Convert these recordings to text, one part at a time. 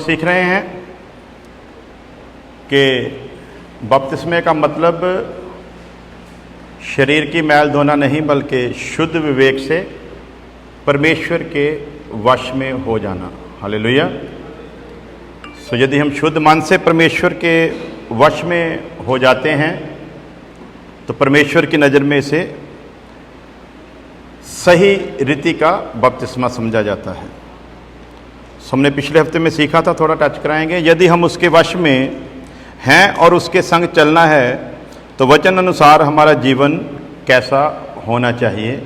सीख रहे हैं कि बपतिस्मे का मतलब शरीर की मैल धोना नहीं बल्कि शुद्ध विवेक से परमेश्वर के वश में हो जाना। हालेलुया। सो यदि हम शुद्ध मन से परमेश्वर के वश में हो जाते हैं तो परमेश्वर की नज़र में इसे सही रीति का बपतिस्मा समझा जाता है। हमने पिछले हफ्ते में सीखा था, थोड़ा टच कराएंगे। यदि हम उसके वश में हैं और उसके संग चलना है तो वचन अनुसार हमारा जीवन कैसा होना चाहिए।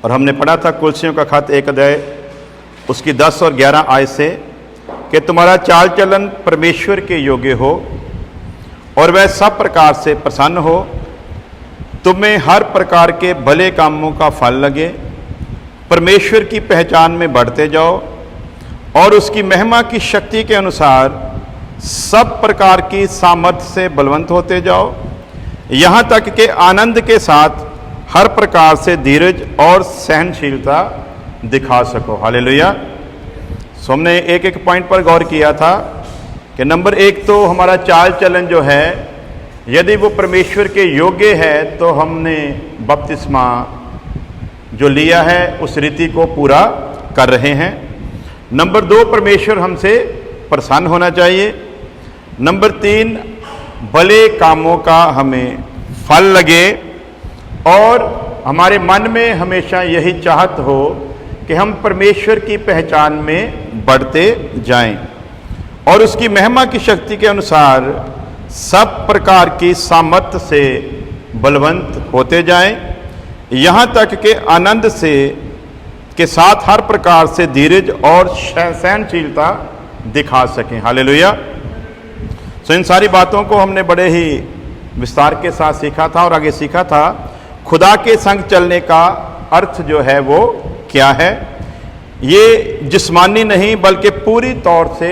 और हमने पढ़ा था कुलसियों का खत 1 अध्याय उसकी 10 और 11 आयत से कि तुम्हारा चाल चलन परमेश्वर के योग्य हो और वह सब प्रकार से प्रसन्न हो, तुम्हें हर प्रकार के भले कामों का फल लगे, परमेश्वर की पहचान में बढ़ते जाओ और उसकी महिमा की शक्ति के अनुसार सब प्रकार की सामर्थ्य से बलवंत होते जाओ, यहाँ तक कि आनंद के साथ हर प्रकार से धीरज और सहनशीलता दिखा सको। हालेलुया। सो हमने एक एक पॉइंट पर गौर किया था कि नंबर 1 तो हमारा चाल चलन जो है यदि वो परमेश्वर के योग्य है तो हमने बपतिस्मा जो लिया है उस रीति को पूरा कर रहे हैं। नंबर 2 परमेश्वर हमसे प्रसन्न होना चाहिए। नंबर 3 भले कामों का हमें फल लगे और हमारे मन में हमेशा यही चाहत हो कि हम परमेश्वर की पहचान में बढ़ते जाएं और उसकी महिमा की शक्ति के अनुसार सब प्रकार की सामर्थ्य से बलवंत होते जाएं, यहाँ तक कि आनंद से के साथ हर प्रकार से धीरज और सहनशीलता दिखा सकें। हालेलुया। सो इन सारी बातों को हमने बड़े ही विस्तार के साथ सीखा था और आगे सीखा था खुदा के संग चलने का अर्थ जो है वो क्या है। ये जिस्मानी नहीं बल्कि पूरी तौर से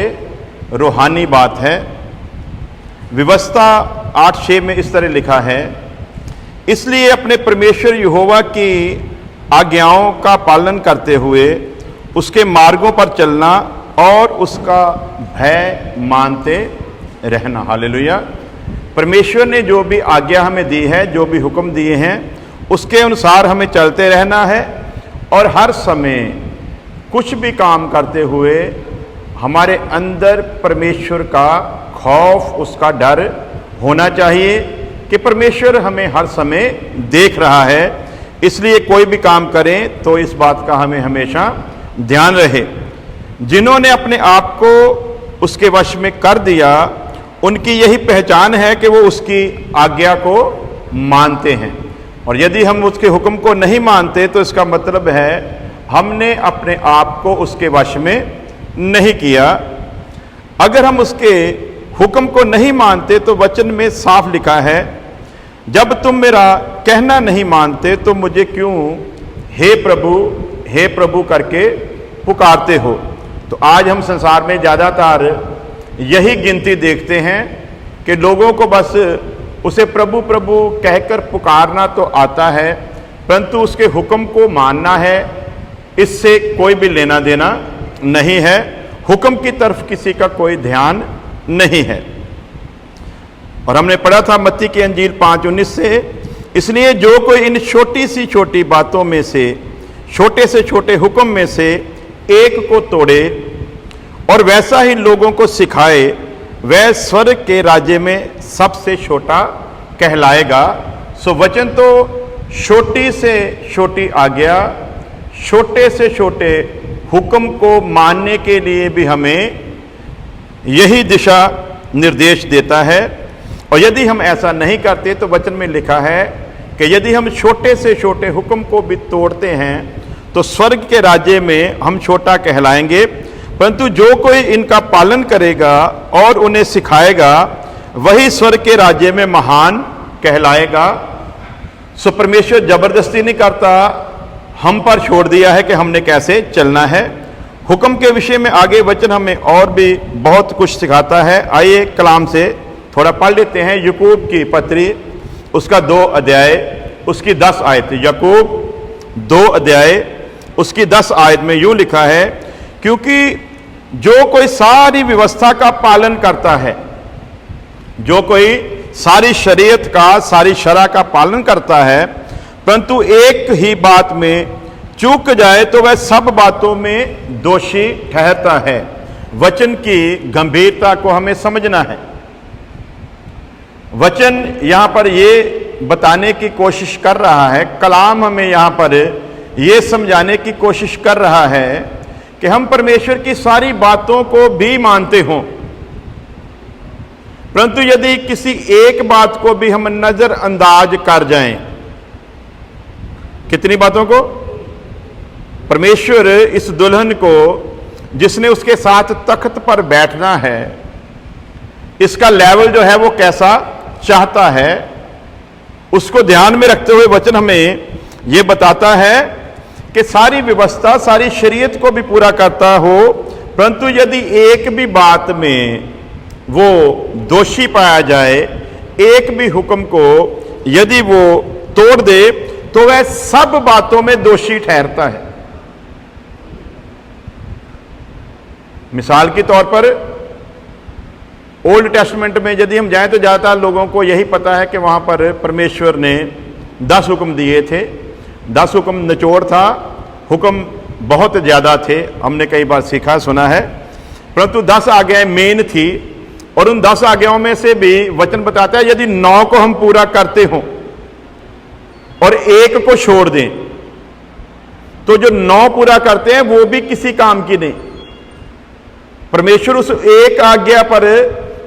रूहानी बात है। व्यवस्था 8:6 में इस तरह लिखा है, इसलिए अपने परमेश्वर यहोवा की आज्ञाओं का पालन करते हुए उसके मार्गों पर चलना और उसका भय मानते रहना। हालेलुया। परमेश्वर ने जो भी आज्ञा हमें दी है, जो भी हुक्म दिए हैं, उसके अनुसार हमें चलते रहना है और हर समय कुछ भी काम करते हुए हमारे अंदर परमेश्वर का खौफ, उसका डर होना चाहिए कि परमेश्वर हमें हर समय देख रहा है। इसलिए कोई भी काम करें तो इस बात का हमें हमेशा ध्यान रहे। जिन्होंने अपने आप को उसके वश में कर दिया उनकी यही पहचान है कि वो उसकी आज्ञा को मानते हैं। और यदि हम उसके हुक्म को नहीं मानते तो इसका मतलब है हमने अपने आप को उसके वश में नहीं किया। अगर हम उसके हुक्म को नहीं मानते तो वचन में साफ लिखा है, जब तुम मेरा कहना नहीं मानते तो मुझे क्यों हे प्रभु करके पुकारते हो। तो आज हम संसार में ज़्यादातर यही गिनती देखते हैं कि लोगों को बस उसे प्रभु प्रभु कहकर पुकारना तो आता है, परंतु उसके हुक्म को मानना है, इससे कोई भी लेना देना नहीं है। हुक्म की तरफ किसी का कोई ध्यान नहीं है। और हमने पढ़ा था मत्ती की अंजील 5:19 से, इसलिए जो कोई इन छोटी सी छोटी बातों में से छोटे हुक्म में से एक को तोड़े और वैसा ही लोगों को सिखाए, वह स्वर्ग के राज्य में सबसे छोटा कहलाएगा। सो वचन तो छोटी से छोटी आज्ञा, छोटे से छोटे हुक्म को मानने के लिए भी हमें यही दिशा निर्देश देता है। और यदि हम ऐसा नहीं करते तो वचन में लिखा है कि यदि हम छोटे से छोटे हुक्म को भी तोड़ते हैं तो स्वर्ग के राज्य में हम छोटा कहलाएंगे, परंतु जो कोई इनका पालन करेगा और उन्हें सिखाएगा वही स्वर्ग के राज्य में महान कहलाएगा। सो परमेश्वर जबरदस्ती नहीं करता, हम पर छोड़ दिया है कि हमने कैसे चलना है। हुक्म के विषय में आगे वचन हमें और भी बहुत कुछ सिखाता है। आइए कलाम से थोड़ा पढ़ लेते हैं। याकूब की पत्री उसका 2 अध्याय उसकी 10 आयत। याकूब 2 अध्याय उसकी 10 आयत में यूं लिखा है, क्योंकि जो कोई सारी व्यवस्था का पालन करता है, जो कोई सारी शरीयत का, सारी शरा का पालन करता है, परंतु एक ही बात में चूक जाए तो वह सब बातों में दोषी ठहरता है। वचन की गंभीरता को हमें समझना है। वचन यहां पर यह बताने की कोशिश कर रहा है, कलाम हमें यहां पर यह समझाने की कोशिश कर रहा है कि हम परमेश्वर की सारी बातों को भी मानते हों, परंतु यदि किसी एक बात को भी हम नजरअंदाज कर जाएं, कितनी बातों को? परमेश्वर इस दुल्हन को, जिसने उसके साथ तख्त पर बैठना है, इसका लेवल जो है वो कैसा चाहता है, उसको ध्यान में रखते हुए वचन हमें यह बताता है कि सारी व्यवस्था, सारी शरीयत को भी पूरा करता हो, परंतु यदि एक भी बात में वो दोषी पाया जाए, एक भी हुक्म को यदि वो तोड़ दे, तो वह सब बातों में दोषी ठहरता है। मिसाल के तौर पर ओल्ड टेस्टमेंट में यदि हम जाएं तो ज़्यादातर लोगों को यही पता है कि वहां पर परमेश्वर ने 10 हुक्म दिए थे। 10 हुक्म निचोड़ था, हुक्म बहुत ज़्यादा थे, हमने कई बार सीखा सुना है, परंतु 10 आज्ञाएं मेन थी। और उन 10 आज्ञाओं में से भी वचन बताता है यदि 9 को हम पूरा करते हों और एक को छोड़ दें, तो जो 9 पूरा करते हैं वो भी किसी काम की नहीं। परमेश्वर उस एक आज्ञा पर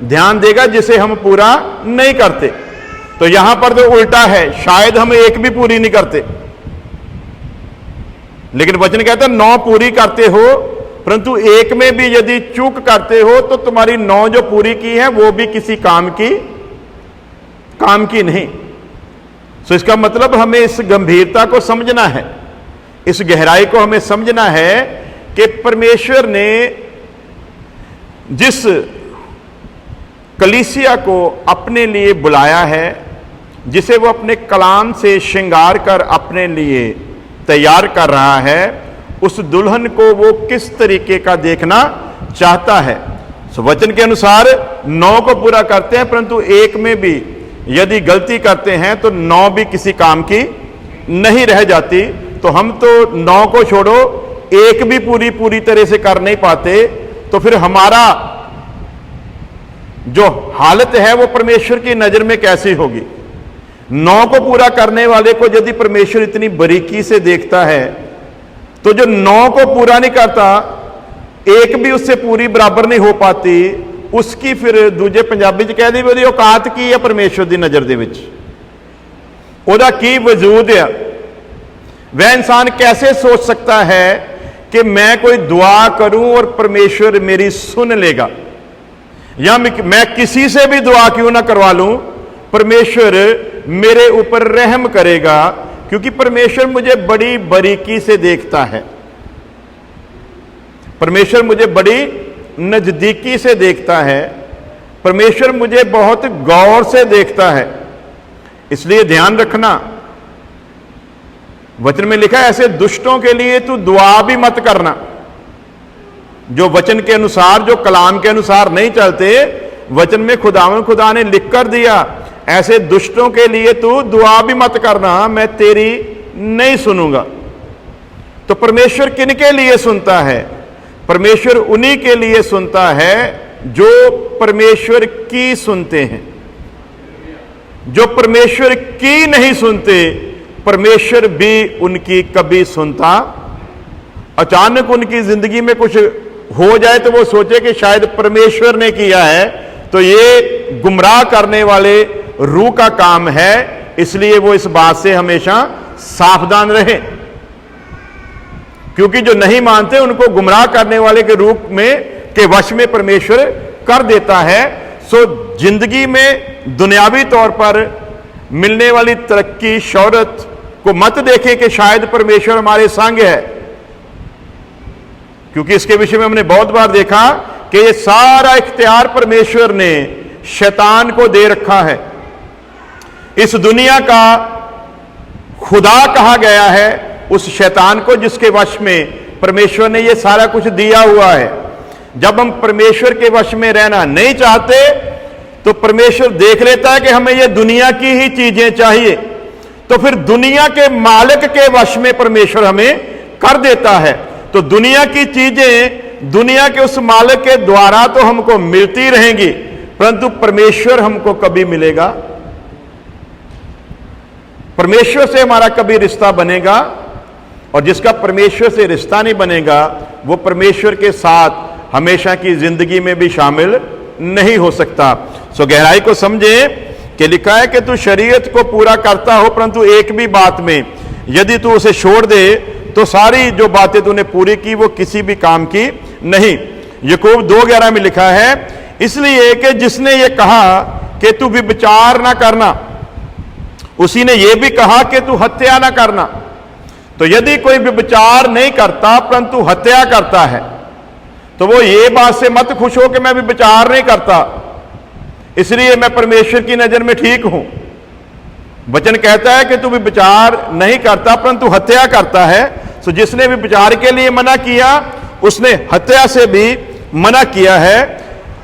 ध्यान देगा जिसे हम पूरा नहीं करते। तो यहां पर तो उल्टा है, शायद हम एक भी पूरी नहीं करते, लेकिन वचन कहता है 9 पूरी करते हो, परंतु एक में भी यदि चूक करते हो तो तुम्हारी 9 जो पूरी की है वो भी किसी काम की नहीं। तो इसका मतलब हमें इस गंभीरता को समझना है, इस गहराई को हमें समझना है कि परमेश्वर ने जिस कलीसिया को अपने लिए बुलाया है, जिसे वो अपने कलाम से श्रृंगार कर अपने लिए तैयार कर रहा है, उस दुल्हन को वो किस तरीके का देखना चाहता है। सो वचन के अनुसार 9 को पूरा करते हैं, परंतु एक में भी यदि गलती करते हैं तो 9 भी किसी काम की नहीं रह जाती। तो हम तो 9 को छोड़ो, एक भी पूरी तरह से कर नहीं पाते, तो फिर हमारा जो हालत है वो परमेश्वर की नजर में कैसी होगी? 9 को पूरा करने वाले को यदि परमेश्वर इतनी बारीकी से देखता है, तो जो 9 को पूरा नहीं करता, एक भी उससे पूरी बराबर नहीं हो पाती, उसकी फिर दूजे पंजाबी च कह दी ਉਹਦੀ औकात की है परमेश्वर की नजर दे विच, ਉਹਦਾ की वजूद है। वह इंसान कैसे सोच सकता है कि मैं कोई दुआ करूं और परमेश्वर मेरी सुन लेगा, या मैं किसी से भी दुआ क्यों ना करवा लूं, परमेश्वर मेरे ऊपर रहम करेगा, क्योंकि परमेश्वर मुझे बड़ी बारीकी से देखता है, परमेश्वर मुझे बड़ी नजदीकी से देखता है, परमेश्वर मुझे बहुत गौर से देखता है। इसलिए ध्यान रखना, वचन में लिखा है ऐसे दुष्टों के लिए तू दुआ भी मत करना। जो वचन के अनुसार, जो कलाम के अनुसार नहीं चलते, वचन में खुदा ने लिख कर दिया ऐसे दुष्टों के लिए तू दुआ भी मत करना, मैं तेरी नहीं सुनूंगा। तो परमेश्वर किनके लिए सुनता है? परमेश्वर उन्हीं के लिए सुनता है जो परमेश्वर की सुनते हैं। जो परमेश्वर की नहीं सुनते, परमेश्वर भी उनकी कभी सुनता। अचानक उनकी जिंदगी में कुछ हो जाए तो वो सोचे कि शायद परमेश्वर ने किया है, तो ये गुमराह करने वाले रूह का काम है। इसलिए वो इस बात से हमेशा सावधान रहे, क्योंकि जो नहीं मानते उनको गुमराह करने वाले के रूप में के वश में परमेश्वर कर देता है। सो जिंदगी में दुनियावी तौर पर मिलने वाली तरक्की, शौहरत को मत देखें कि शायद परमेश्वर हमारे संग है, क्योंकि इसके विषय में हमने बहुत बार देखा कि ये सारा इख्तियार परमेश्वर ने शैतान को दे रखा है। इस दुनिया का खुदा कहा गया है उस शैतान को जिसके वश में परमेश्वर ने ये सारा कुछ दिया हुआ है। जब हम परमेश्वर के वश में रहना नहीं चाहते तो परमेश्वर देख लेता है कि हमें ये दुनिया की ही चीजें चाहिए, तो फिर दुनिया के मालिक के वश में परमेश्वर हमें कर देता है। तो दुनिया की चीजें दुनिया के उस मालिक के द्वारा तो हमको मिलती रहेंगी, परंतु परमेश्वर हमको कभी मिलेगा, परमेश्वर से हमारा कभी रिश्ता बनेगा? और जिसका परमेश्वर से रिश्ता नहीं बनेगा वो परमेश्वर के साथ हमेशा की जिंदगी में भी शामिल नहीं हो सकता। सो गहराई को समझे कि लिखा है कि तू शरीयत को पूरा करता हो, परंतु एक भी बात में यदि तू उसे छोड़ दे तो सारी जो बातें तूने पूरी की वो किसी भी काम की नहीं। याकूब 2:11 में लिखा है, इसलिए कि जिसने ये कहा कि तू व्यभिचार ना करना, उसी ने यह भी कहा कि तू हत्या ना करना। तो यदि कोई व्यभिचार नहीं करता परंतु हत्या करता है तो वो ये बात से मत खुश हो कि मैं व्यभिचार नहीं करता, इसलिए मैं परमेश्वर की नजर में ठीक हूं। वचन कहता है कि तू व्यभिचार नहीं करता परंतु हत्या करता है। तो जिसने व्यभिचार के लिए मना किया उसने हत्या से भी मना किया है।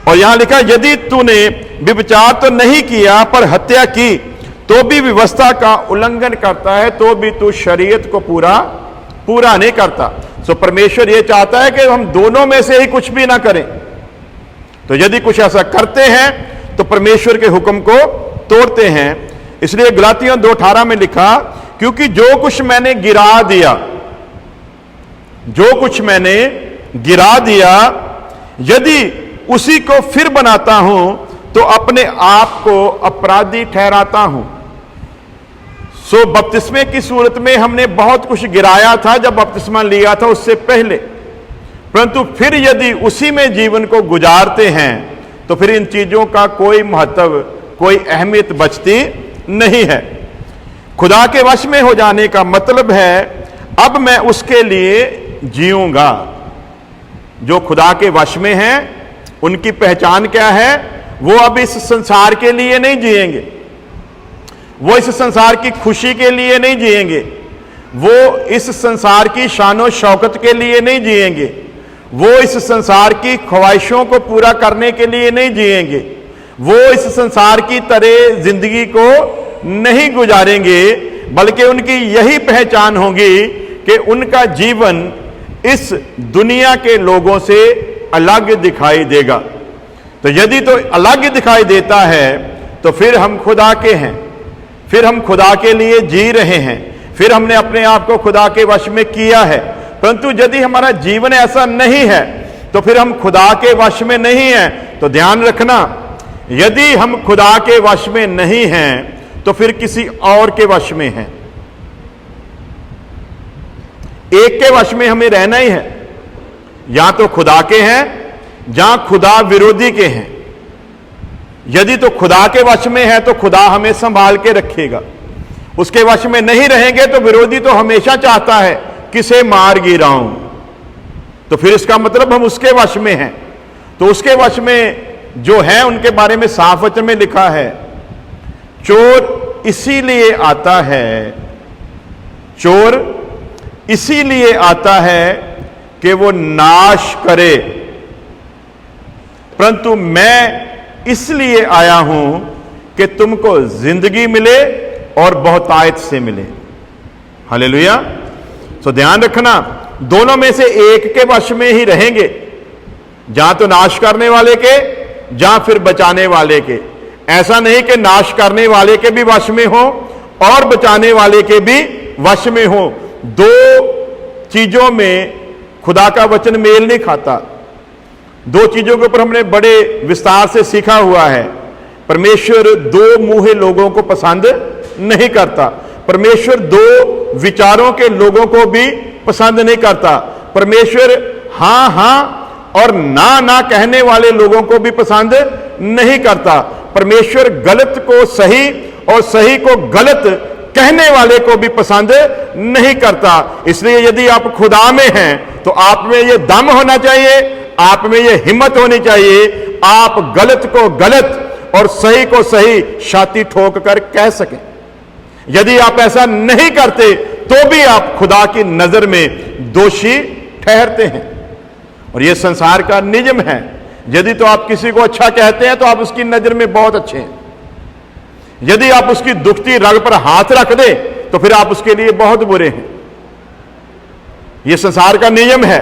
और यहां लिखा, यदि तूने व्यभिचार तो नहीं किया पर हत्या की तो भी व्यवस्था का उल्लंघन करता है, तो भी तू शरीयत को पूरा नहीं करता। सो परमेश्वर यह चाहता है कि हम दोनों में से ही कुछ भी ना करें। तो यदि कुछ ऐसा करते हैं तो परमेश्वर के हुक्म को तोड़ते हैं। इसलिए गलातियों 2:18 में लिखा, क्योंकि जो कुछ मैंने गिरा दिया यदि उसी को फिर बनाता हूं तो अपने आप को अपराधी ठहराता हूं। सो बपतिस्मे की सूरत में हमने बहुत कुछ गिराया था जब बपतिस्मा लिया था उससे पहले, परंतु फिर यदि उसी में जीवन को गुजारते हैं तो फिर इन चीजों का कोई महत्व, कोई अहमियत बचती नहीं है। खुदा के वश में हो जाने का मतलब है अब मैं उसके लिए जीऊंगा। जो खुदा के वश में हैं उनकी पहचान क्या है? वो अब इस संसार के लिए नहीं जिएंगे, वो इस संसार की खुशी के लिए नहीं जिएंगे, वो इस संसार की शानो शौकत के लिए नहीं जिएंगे, वो इस संसार की ख्वाहिशों को पूरा करने के लिए नहीं जिएंगे, वो इस संसार की तरह जिंदगी को नहीं गुजारेंगे, बल्कि उनकी यही पहचान होगी कि उनका जीवन इस दुनिया के लोगों से अलग दिखाई देगा। तो यदि तो अलग दिखाई देता है तो फिर हम खुदा के हैं, फिर हम खुदा के लिए जी रहे हैं, फिर हमने अपने आप को खुदा के वश में किया है। परंतु यदि हमारा जीवन ऐसा नहीं है तो फिर हम खुदा के वश में नहीं हैं। तो ध्यान रखना, यदि हम खुदा के वश में नहीं हैं तो फिर किसी और के वश में हैं। एक के वश में हमें रहना ही है, या तो खुदा के हैं या खुदा विरोधी के हैं। यदि तो खुदा के वश में है तो खुदा हमें संभाल के रखेगा, उसके वश में नहीं रहेंगे तो विरोधी तो हमेशा चाहता है किसे मार गिराऊं। तो फिर इसका मतलब हम उसके वश में हैं। तो उसके वश में जो है उनके बारे में साफ वचन में लिखा है, चोर इसीलिए आता है कि वो नाश करे, परंतु मैं इसलिए आया हूं कि तुमको जिंदगी मिले और बहुतायत से मिले। हालेलुया। तो ध्यान रखना, दोनों में से एक के वश में ही रहेंगे, जहां तो नाश करने वाले के, जहां फिर बचाने वाले के। ऐसा नहीं कि नाश करने वाले के भी वश में हो और बचाने वाले के भी वश में हो। दो चीजों में खुदा का वचन मेल नहीं खाता। दो चीजों के ऊपर हमने बड़े विस्तार से सीखा हुआ है। परमेश्वर दो मुंहे लोगों को पसंद नहीं करता, परमेश्वर दो विचारों के लोगों को भी पसंद नहीं करता, परमेश्वर हां हां और ना ना कहने वाले लोगों को भी पसंद नहीं करता, परमेश्वर गलत को सही और सही को गलत कहने वाले को भी पसंद नहीं करता। इसलिए यदि आप खुदा में हैं तो आप में यह दम होना चाहिए, आप में यह हिम्मत होनी चाहिए, आप गलत को गलत और सही को सही छाती ठोक कर कह सकें। यदि आप ऐसा नहीं करते तो भी आप खुदा की नजर में दोषी ठहरते हैं। और यह संसार का नियम है। यदि तो आप किसी को अच्छा कहते हैं तो आप उसकी नजर में बहुत अच्छे हैं, यदि आप उसकी दुखती रग पर हाथ रख दे तो फिर आप उसके लिए बहुत बुरे हैं। यह संसार का नियम है।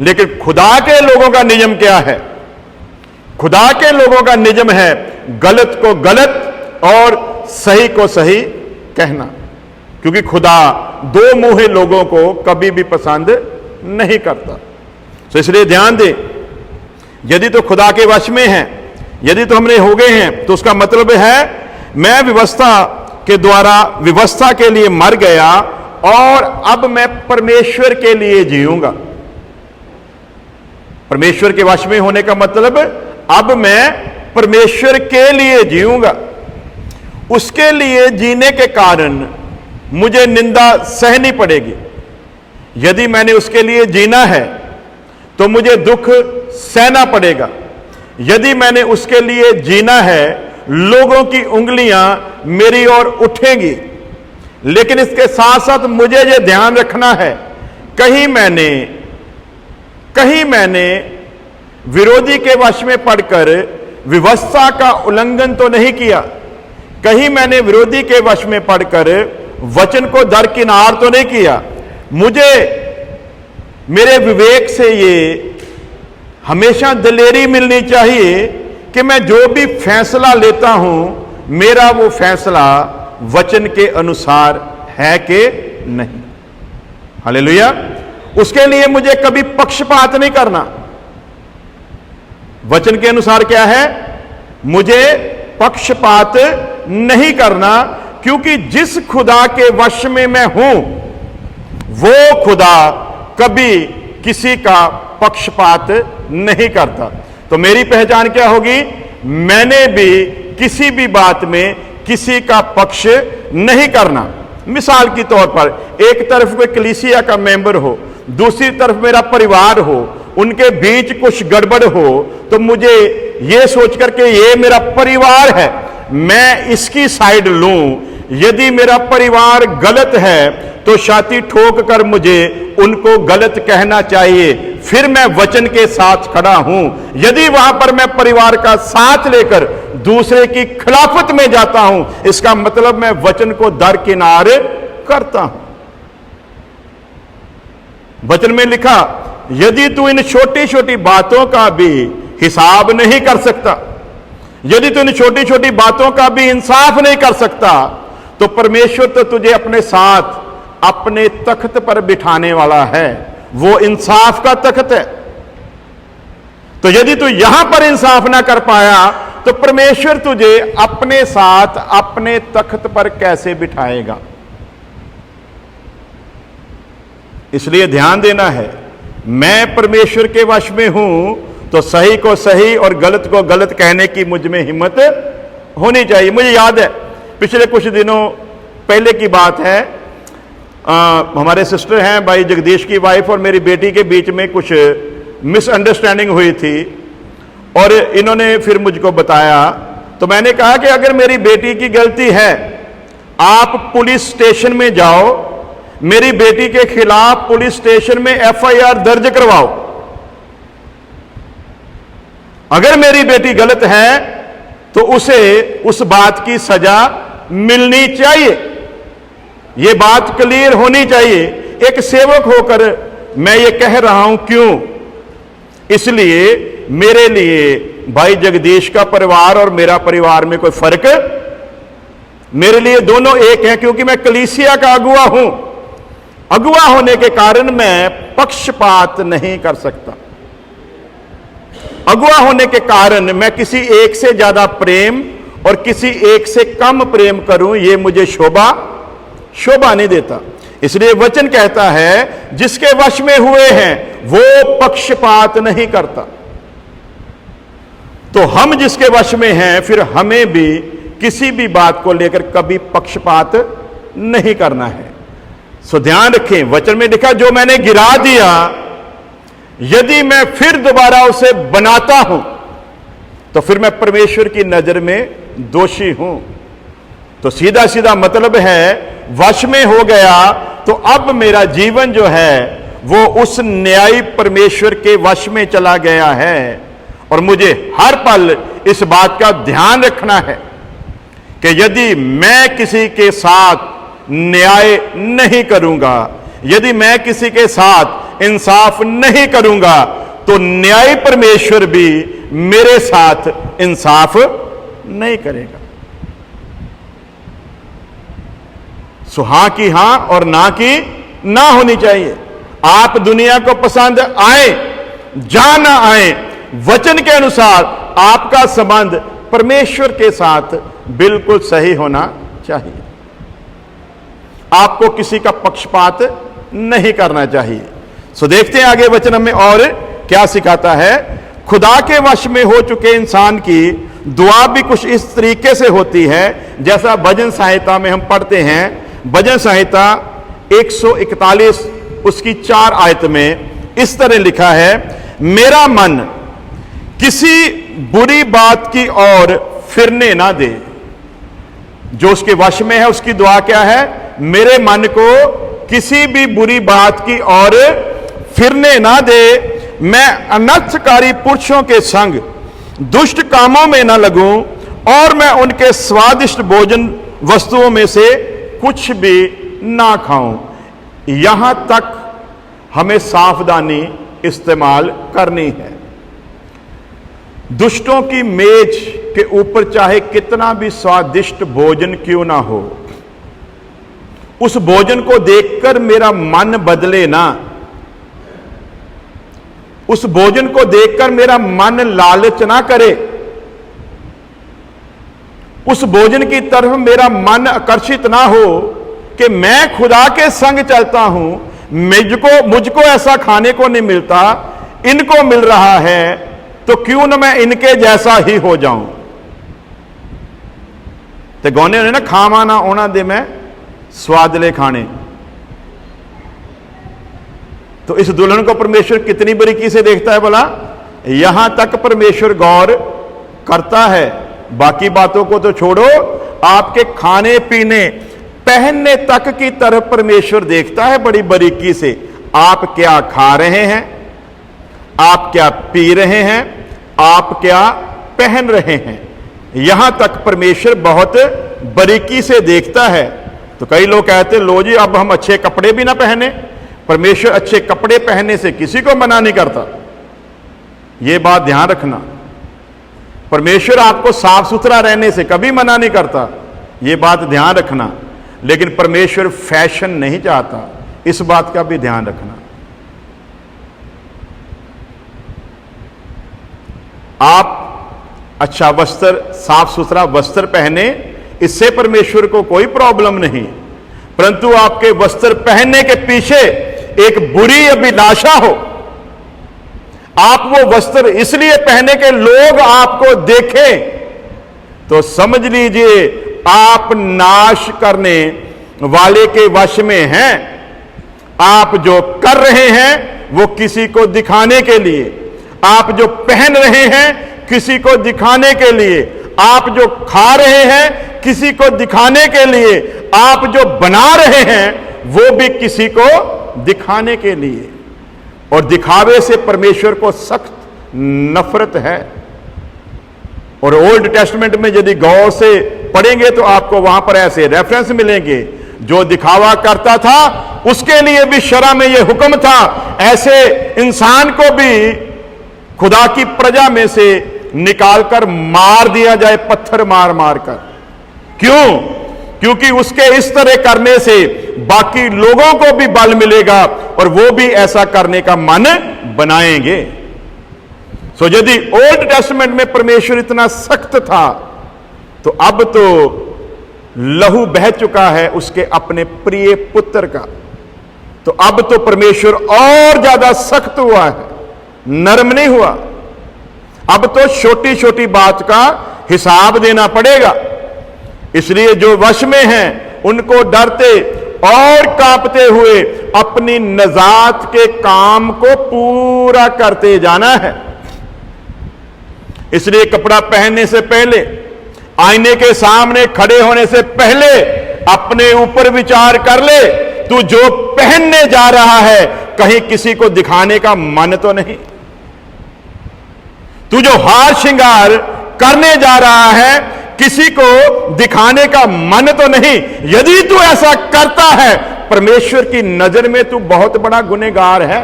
लेकिन खुदा के लोगों का नियम क्या है? खुदा के लोगों का नियम है गलत को गलत और सही को सही कहना, क्योंकि खुदा दो मुंहे लोगों को कभी भी पसंद नहीं करता। तो इसलिए ध्यान दें, यदि तो खुदा के वश में हैं, यदि तो हमने हो गए हैं, तो उसका मतलब है मैं व्यवस्था के द्वारा व्यवस्था के लिए मर गया और अब मैं परमेश्वर के लिए जीऊंगा। परमेश्वर के वश में होने का मतलब अब मैं परमेश्वर के लिए जीऊंगा। उसके लिए जीने के कारण मुझे निंदा सहनी पड़ेगी। यदि मैंने उसके लिए जीना है तो मुझे दुख सहना पड़ेगा। यदि मैंने उसके लिए जीना है, लोगों की उंगलियां मेरी ओर उठेंगी। लेकिन इसके साथ साथ मुझे यह ध्यान रखना है, कहीं मैंने विरोधी के वश में पड़कर व्यवस्था का उल्लंघन तो नहीं किया, कहीं मैंने विरोधी के वश में पड़कर वचन को दरकिनार तो नहीं किया। मुझे मेरे विवेक से ये हमेशा दिलेरी मिलनी चाहिए कि मैं जो भी फैसला लेता हूं, मेरा वो फैसला वचन के अनुसार है कि नहीं। हालेलुया। उसके लिए मुझे कभी पक्षपात नहीं करना। वचन के अनुसार क्या है? मुझे पक्षपात नहीं करना, क्योंकि जिस खुदा के वश में मैं हूं, वो खुदा कभी किसी का पक्षपात नहीं करता। तो मेरी पहचान क्या होगी? मैंने भी किसी भी बात में किसी का पक्ष नहीं करना। मिसाल के तौर पर, एक तरफ कोई कलीसिया का मेंबर हो, दूसरी तरफ मेरा परिवार हो, उनके बीच कुछ गड़बड़ हो, तो मुझे यह सोचकर के ये मेरा परिवार है, मैं इसकी साइड लूं। यदि मेरा परिवार गलत है तो छाती ठोक कर मुझे उनको गलत कहना चाहिए, फिर मैं वचन के साथ खड़ा हूं। यदि वहां पर मैं परिवार का साथ लेकर दूसरे की खिलाफत में जाता हूं, इसका मतलब मैं वचन को दरकिनार करता हूं। वचन में लिखा, यदि तू इन छोटी छोटी बातों का भी हिसाब नहीं कर सकता, यदि तू इन छोटी छोटी बातों का भी इंसाफ नहीं कर सकता, तो परमेश्वर तो तुझे अपने साथ अपने तख्त पर बिठाने वाला है। वो इंसाफ का तख्त है। तो यदि तू यहां पर इंसाफ ना कर पाया, तो परमेश्वर तुझे अपने साथ अपने तख्त पर कैसे बिठाएगा? इसलिए ध्यान देना है, मैं परमेश्वर के वश में हूं, तो सही को सही और गलत को गलत कहने की मुझ में हिम्मत होनी चाहिए। मुझे याद है, पिछले कुछ दिनों पहले की बात है, हमारे सिस्टर हैं भाई जगदीश की वाइफ और मेरी बेटी के बीच में कुछ मिसअंडरस्टैंडिंग हुई थी, और इन्होंने फिर मुझको बताया। तो मैंने कहा कि अगर मेरी बेटी की गलती है, आप पुलिस स्टेशन में जाओ, मेरी बेटी के खिलाफ पुलिस स्टेशन में एफआईआर दर्ज करवाओ। अगर मेरी बेटी गलत है तो उसे उस बात की सजा मिलनी चाहिए। यह बात क्लियर होनी चाहिए। एक सेवक होकर मैं ये कह रहा हूं, क्यों? इसलिए मेरे लिए भाई जगदीश का परिवार और मेरा परिवार में कोई फर्क, मेरे लिए दोनों एक हैं, क्योंकि मैं कलीसिया का अगुआ हूं। अगुआ होने के कारण मैं पक्षपात नहीं कर सकता। अगुआ होने के कारण मैं किसी एक से ज्यादा प्रेम और किसी एक से कम प्रेम करूं, यह मुझे शोभा नहीं देता। इसलिए वचन कहता है, जिसके वश में हुए हैं वो पक्षपात नहीं करता। तो हम जिसके वश में हैं, फिर हमें भी किसी भी बात को लेकर कभी पक्षपात नहीं करना है। सो ध्यान रखें, वचन में लिखा, जो मैंने गिरा दिया, यदि मैं फिर दोबारा उसे बनाता हूं, तो फिर मैं परमेश्वर की नजर में दोषी हूं। तो सीधा सीधा मतलब है, वश में हो गया तो अब मेरा जीवन जो है वो उस न्यायी परमेश्वर के वश में चला गया है। और मुझे हर पल इस बात का ध्यान रखना है कि यदि मैं किसी के साथ न्याय नहीं करूंगा, यदि मैं किसी के साथ इंसाफ नहीं करूंगा, तो न्यायी परमेश्वर भी मेरे साथ इंसाफ नहीं करेगा। सो हां की हां और ना की ना होनी चाहिए। आप दुनिया को पसंद आए जा ना आए, वचन के अनुसार आपका संबंध परमेश्वर के साथ बिल्कुल सही होना चाहिए। आपको किसी का पक्षपात नहीं करना चाहिए। सो देखते हैं आगे वचन में और क्या सिखाता है। खुदा के वश में हो चुके इंसान की दुआ भी कुछ इस तरीके से होती है जैसा भजन संहिता में हम पढ़ते हैं। भजन संहिता 141 उसकी 4 आयत में इस तरह लिखा है, मेरा मन किसी बुरी बात की ओर फिरने ना दे। जो उसके वश में है उसकी दुआ क्या है? मेरे मन को किसी भी बुरी बात की ओर फिरने ना दे, मैं अनर्थकारी पुरुषों के संग दुष्ट कामों में ना लगूं और मैं उनके स्वादिष्ट भोजन वस्तुओं में से कुछ भी ना खाऊं। यहां तक हमें सावधानी इस्तेमाल करनी है। दुष्टों की मेज के ऊपर चाहे कितना भी स्वादिष्ट भोजन क्यों ना हो, उस भोजन को देखकर मेरा मन बदले ना, उस भोजन को देखकर मेरा मन लालच ना करे, उस भोजन की तरफ मेरा मन आकर्षित ना हो कि मैं खुदा के संग चलता हूं, मुझको ऐसा खाने को नहीं मिलता, इनको मिल रहा है, तो क्यों ना मैं इनके जैसा ही हो जाऊं। ते गौने ने ना खावा ना ओना दे मैं स्वादले खाने। तो इस दुल्हन को परमेश्वर कितनी बारीकी से देखता है बोला, यहां तक परमेश्वर गौर करता है। बाकी बातों को तो छोड़ो, आपके खाने पीने पहनने तक की तरफ परमेश्वर देखता है बड़ी बारीकी से। आप क्या खा रहे हैं, आप क्या पी रहे हैं, आप क्या पहन रहे हैं, यहां तक परमेश्वर बहुत बारीकी से देखता है। तो कई लोग कहते लो जी अब हम अच्छे कपड़े भी ना पहने। परमेश्वर अच्छे कपड़े पहनने से किसी को मना नहीं करता, यह बात ध्यान रखना। परमेश्वर आपको साफ सुथरा रहने से कभी मना नहीं करता, यह बात ध्यान रखना। लेकिन परमेश्वर फैशन नहीं चाहता, इस बात का भी ध्यान रखना। आप अच्छा वस्त्र, साफ सुथरा वस्त्र पहने, इससे परमेश्वर को कोई प्रॉब्लम नहीं, परंतु आपके वस्त्र पहनने के पीछे एक बुरी अभिलाषा हो, आप वो वस्त्र इसलिए पहने के लोग आपको देखें, तो समझ लीजिए आप नाश करने वाले के वश में हैं। आप जो कर रहे हैं वो किसी को दिखाने के लिए, आप जो पहन रहे हैं किसी को दिखाने के लिए, आप जो खा रहे हैं किसी को दिखाने के लिए, आप जो बना रहे हैं वो भी किसी को दिखाने के लिए। और दिखावे से परमेश्वर को सख्त नफरत है। और ओल्ड टेस्टमेंट में यदि गौर से पढ़ेंगे तो आपको वहां पर ऐसे रेफरेंस मिलेंगे, जो दिखावा करता था उसके लिए भी शरअ में यह हुक्म था, ऐसे इंसान को भी खुदा की प्रजा में से निकालकर मार दिया जाए, पत्थर मार मार कर। क्यों? क्योंकि उसके इस तरह करने से बाकी लोगों को भी बल मिलेगा और वो भी ऐसा करने का मन बनाएंगे। सो यदि ओल्ड टेस्टमेंट में परमेश्वर इतना सख्त था, तो अब तो लहू बह चुका है उसके अपने प्रिय पुत्र का, तो अब तो परमेश्वर और ज्यादा सख्त हुआ है, नरम नहीं हुआ। अब तो छोटी छोटी बात का हिसाब देना पड़ेगा। इसलिए जो वश में हैं उनको डरते और कांपते हुए अपनी नजात के काम को पूरा करते जाना है। इसलिए कपड़ा पहनने से पहले, आईने के सामने खड़े होने से पहले अपने ऊपर विचार कर ले, तू जो पहनने जा रहा है कहीं किसी को दिखाने का मन तो नहीं। तू जो हार श्रृंगार करने जा रहा है, किसी को दिखाने का मन तो नहीं। यदि तू ऐसा करता है, परमेश्वर की नजर में तू बहुत बड़ा गुनहगार है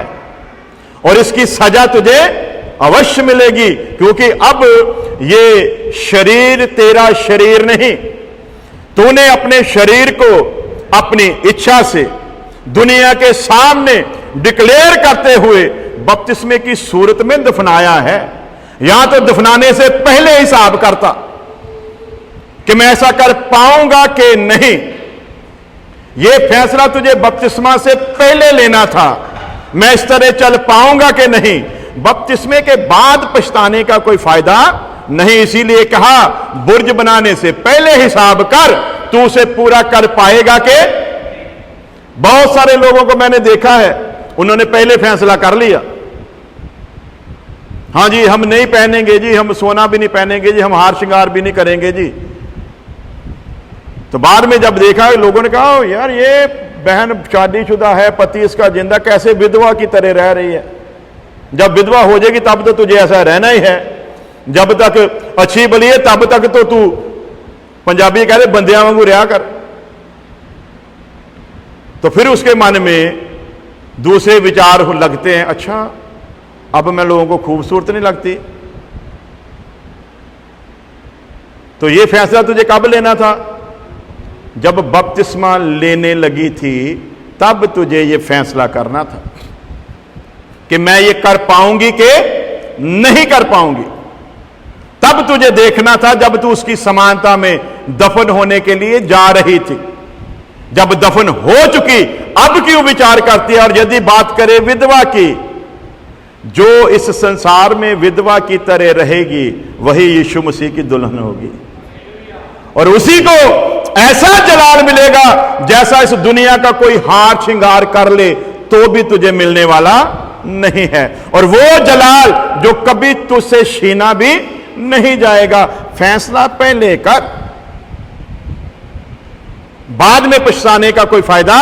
और इसकी सजा तुझे अवश्य मिलेगी, क्योंकि अब ये शरीर तेरा शरीर नहीं। तूने अपने शरीर को अपनी इच्छा से दुनिया के सामने डिक्लेयर करते हुए बपतिस्मे की सूरत में दफनाया है। यहां तो दफनाने से पहले हिसाब करता कि मैं ऐसा कर पाऊंगा कि नहीं। यह फैसला तुझे बपतिस्मा से पहले लेना था, मैं इस तरह चल पाऊंगा कि नहीं। बपतिस्मे के बाद पछताने का कोई फायदा नहीं। इसीलिए कहा, बुर्ज बनाने से पहले हिसाब कर, तू उसे पूरा कर पाएगा कि। बहुत सारे लोगों को मैंने देखा है, उन्होंने पहले फैसला कर लिया, हां जी हम नहीं पहनेंगे जी, हम सोना भी नहीं पहनेंगे जी, हम हार श्रृंगार भी नहीं करेंगे जी। तो बाद में जब देखा, लोगों ने कहा यार ये बहन शादीशुदा है, पति इसका जिंदा, कैसे विधवा की तरह रह रही है। जब विधवा हो जाएगी तब तो तुझे ऐसा रहना ही है, जब तक अच्छी बली है तब तक तो तू, पंजाबी कहते बंदियां वांगू रहा कर। तो फिर उसके मन में दूसरे विचार लगते हैं, अच्छा अब मैं लोगों को खूबसूरत नहीं लगती। तो यह फैसला तुझे कब लेना था? जब बपतिस्मा लेने लगी थी तब तुझे यह फैसला करना था कि मैं ये कर पाऊंगी कि नहीं कर पाऊंगी। तब तुझे देखना था जब तू उसकी समानता में दफन होने के लिए जा रही थी। जब दफन हो चुकी, अब क्यों विचार करती है? और यदि बात करें विधवा की, जो इस संसार में विधवा की तरह रहेगी वही यीशु मसीह की दुल्हन होगी, और उसी को ऐसा जलाल मिलेगा जैसा इस दुनिया का कोई हार श्रृंगार कर ले तो भी तुझे मिलने वाला नहीं है। और वो जलाल जो कभी तुझसे छीना भी नहीं जाएगा। फैसला पहले कर, बाद में पछताने का कोई फायदा।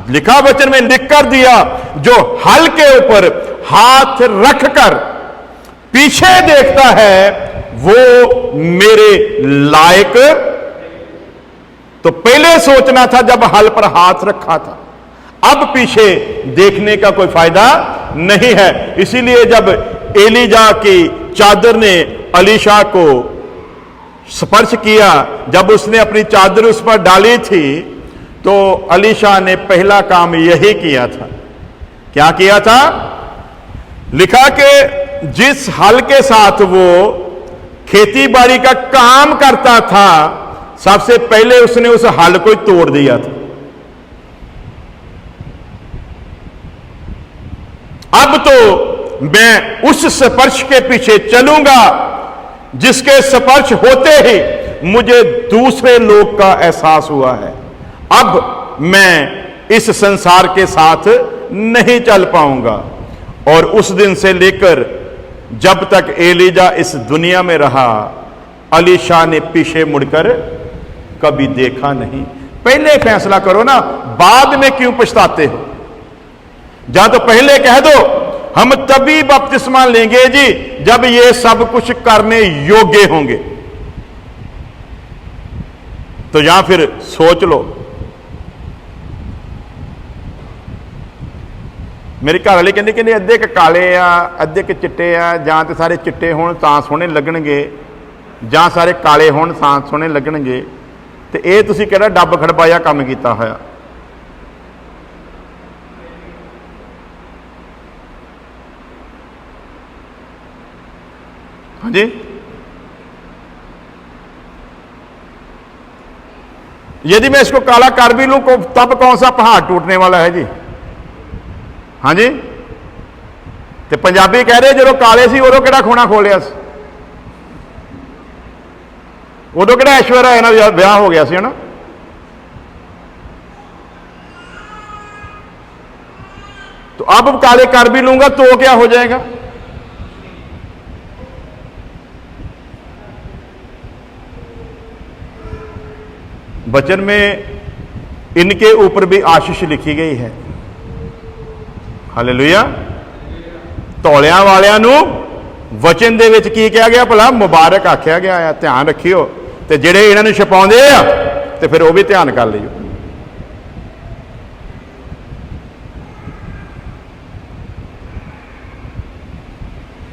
लिखा वचन में लिख कर दिया, जो हल के ऊपर हाथ रखकर पीछे देखता है वो मेरे लायक। तो पहले सोचना था जब हल पर हाथ रखा था, अब पीछे देखने का कोई फायदा नहीं है। इसीलिए जब एलीजा की चादर ने अलीशा को स्पर्श किया, जब उसने अपनी चादर उस पर डाली थी, तो अलीशा ने पहला काम यही किया था। क्या किया था? लिखा कि जिस हल के साथ वो खेती बाड़ी का काम करता था, सबसे पहले उसने उस हल को तोड़ दिया था। अब तो मैं उस स्पर्श के पीछे चलूंगा जिसके स्पर्श होते ही मुझे दूसरे लोग का एहसास हुआ है। अब मैं इस संसार के साथ नहीं चल पाऊंगा। और उस दिन से लेकर जब तक एलीजा इस दुनिया में रहा, अलीशा ने पीछे मुड़कर कभी देखा नहीं। पहले फैसला करो ना, बाद में क्यों पछताते हो? या तो पहले कह दो हम तभी बपतिस्मा लेंगे जी जब ये सब कुछ करने योग्य होंगे। तो या फिर सोच लो। मेरी घर वाली कहती कि अद्धे के काले आ, अद्धे के चिट्टे आ, जां तो सारे चिट्टे होण तां सोहणे लगणगे, जां सारे काले होण तां सोहणे लगणगे। ते इह तुसीं किहड़ा डब खड़बाया काम कीता होया? हाँ जी, यदि मैं इसको काला कर भी लूं तब कौन सा पहाड़ टूटने वाला है जी? हाँ जी, ते पंजाबी कह रहे जो काले सी उदों किहड़ा खोना खोलिया, उदों किहड़ा ऐश्वर्या राय नाल विआह हो गया सी, है ना? तो अब काले कर भी लूंगा तो क्या हो जाएगा? वचन में इनके ऊपर भी आशीष लिखी गई है। हालेलुया। धौलियां वालियां नूं वचन दे विच की कहा गया भला? मुबारक आख्या गया है। ध्यान रखियो, ते जिहड़े इन्हां नूं छपाउंदे आ ते फिर वो भी ध्यान कर लियो।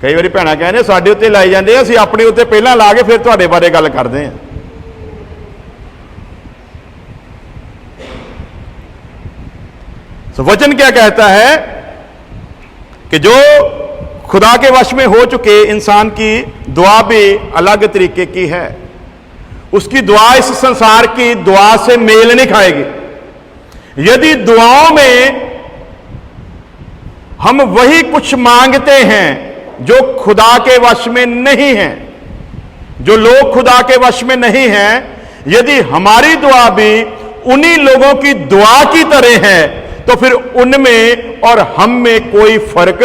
कई बार भैणां कहने साडे उत्ते लाई जांदे, असीं अपने उत्ते पहलां ला के फिर तुहाडे बारे गल करदे हैं। तो वचन क्या कहता है कि जो खुदा के वश में हो चुके इंसान की दुआ भी अलग तरीके की है। उसकी दुआ इस संसार की दुआ से मेल नहीं खाएगी। यदि दुआओं में हम वही कुछ मांगते हैं जो खुदा के वश में नहीं है, जो लोग खुदा के वश में नहीं हैं, यदि हमारी दुआ भी उन्हीं लोगों की दुआ की तरह है तो फिर उनमें और हम में कोई फर्क।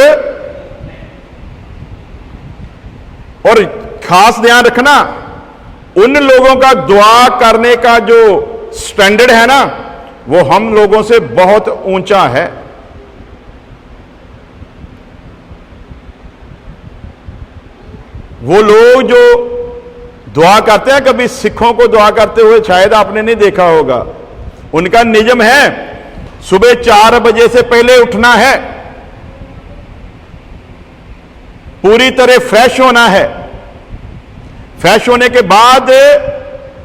और खास ध्यान रखना, उन लोगों का दुआ करने का जो स्टैंडर्ड है ना, वो हम लोगों से बहुत ऊंचा है। वो लोग जो दुआ करते हैं, कभी सिखों को दुआ करते हुए शायद आपने नहीं देखा होगा। उनका नियम है सुबह 4 बजे से पहले उठना है, पूरी तरह फ्रेश होना है। फ्रेश होने के बाद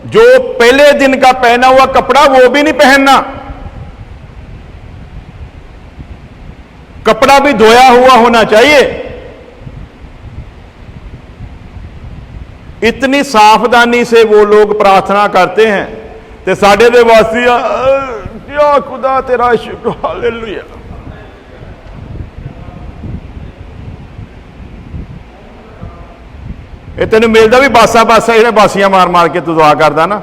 जो पहले दिन का पहना हुआ कपड़ा वो भी नहीं पहनना, कपड़ा भी धोया हुआ होना चाहिए। इतनी सावधानी से वो लोग प्रार्थना करते हैं। ते साडे दे वासी या खुदा तेरा शुक्र, हालेलुया। ये तेन मिलता भी बासा बासा जिहड़ा बासियां मार मार के तू दुआ करदा ना,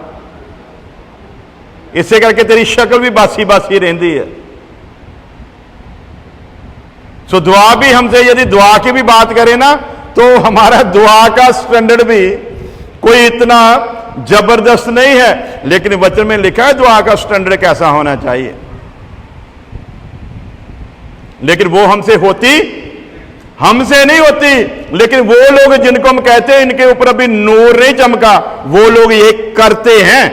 इसे करके तेरी शक्ल भी बासी बासी रहती है। सो दुआ भी हमसे, यदि दुआ की भी बात करें ना, तो हमारा दुआ का स्टैंडर्ड भी कोई इतना जबरदस्त नहीं है। लेकिन वचन में लिखा है दुआ का स्टैंडर्ड कैसा होना चाहिए। लेकिन वो हमसे नहीं होती। लेकिन वो लोग जिनको हम कहते हैं इनके ऊपर अभी नूर नहीं चमका, वो लोग ये करते हैं।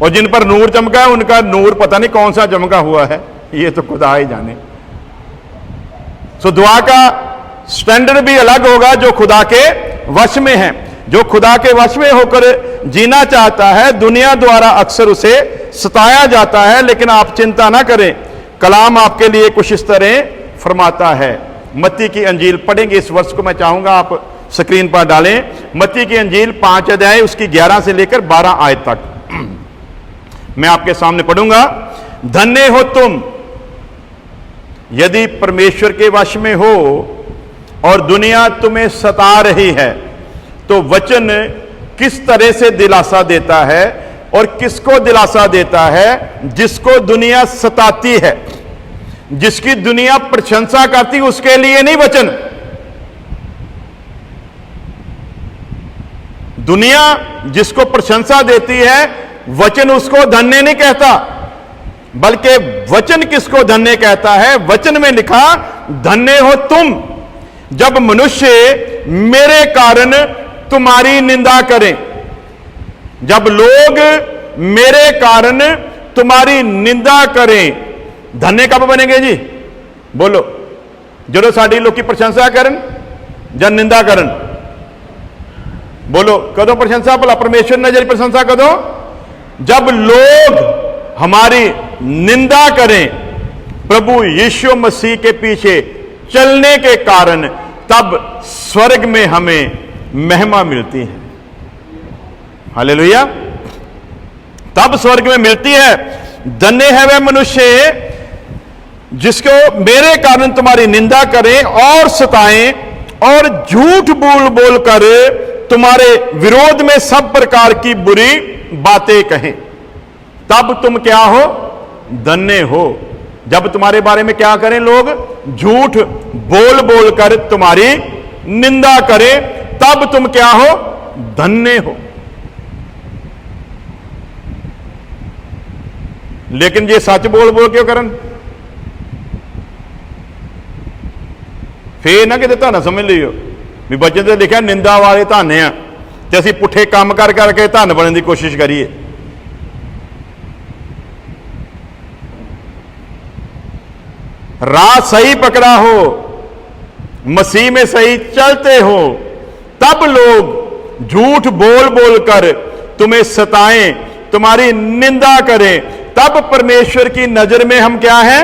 और जिन पर नूर चमका है उनका नूर पता नहीं कौन सा चमका हुआ है, ये तो खुदा ही जाने। सो दुआ का स्टैंडर्ड भी अलग होगा जो खुदा के वश में है। जो खुदा के वश में होकर जीना चाहता है, दुनिया द्वारा अक्सर उसे सताया जाता है। लेकिन आप चिंता ना करें, कलाम आपके लिए कुछ इस तरह फरमाता है। मत्ती की अंजील पढ़ेंगे, इस वर्ष को मैं चाहूंगा आप स्क्रीन पर डालें। मत्ती की अंजील 5 अध्याय उसकी 11 से लेकर 12 आयत तक मैं आपके सामने पढ़ूंगा। धन्य हो तुम यदि परमेश्वर के वश में हो और दुनिया तुम्हें सता रही है। तो वचन किस तरह से दिलासा देता है और किसको दिलासा देता है? जिसको दुनिया सताती है, जिसकी दुनिया प्रशंसा करती, उसके लिए नहीं वचन। दुनिया जिसको प्रशंसा देती है, वचन उसको धन्य नहीं कहता, बल्कि वचन किसको धन्य कहता है? वचन में लिखा धन्य हो तुम जब मनुष्य मेरे कारण तुम्हारी निंदा करें। जब लोग मेरे कारण तुम्हारी निंदा करें। धन्य कब बनेंगे जी? बोलो। जो साड़ी लोग की प्रशंसा करन या निंदा करन? बोलो कदों प्रशंसा? भला परमेश्वर ने जरी प्रशंसा कदों? जब लोग हमारी निंदा करें प्रभु यीशु मसीह के पीछे चलने के कारण, तब स्वर्ग में हमें महिमा मिलती है। हालेलुया। तब स्वर्ग में मिलती है। धन्य है वह मनुष्य जिसको मेरे कारण तुम्हारी निंदा करें और सताएं और झूठ बोल बोल कर तुम्हारे विरोध में सब प्रकार की बुरी बातें कहें। तब तुम क्या हो? धन्य हो। जब तुम्हारे बारे में क्या करें लोग? झूठ बोल बोल कर तुम्हारी निंदा करें, तब तुम क्या हो? धन्य हो। लेकिन जे सच बोल बोल क्यों करन, फिर ना किते धन समझ लियो भी बचन ते लिखा निंदा वाले धन आ, ते असीं पुठे काम कर करके धन बनने की कोशिश करिए। राह सही पकड़ा हो, मसीह में सही चलते हो, तब लोग झूठ बोल बोल कर तुम्हें सताएं, तुम्हारी निंदा करें, तब परमेश्वर की नजर में हम क्या हैं?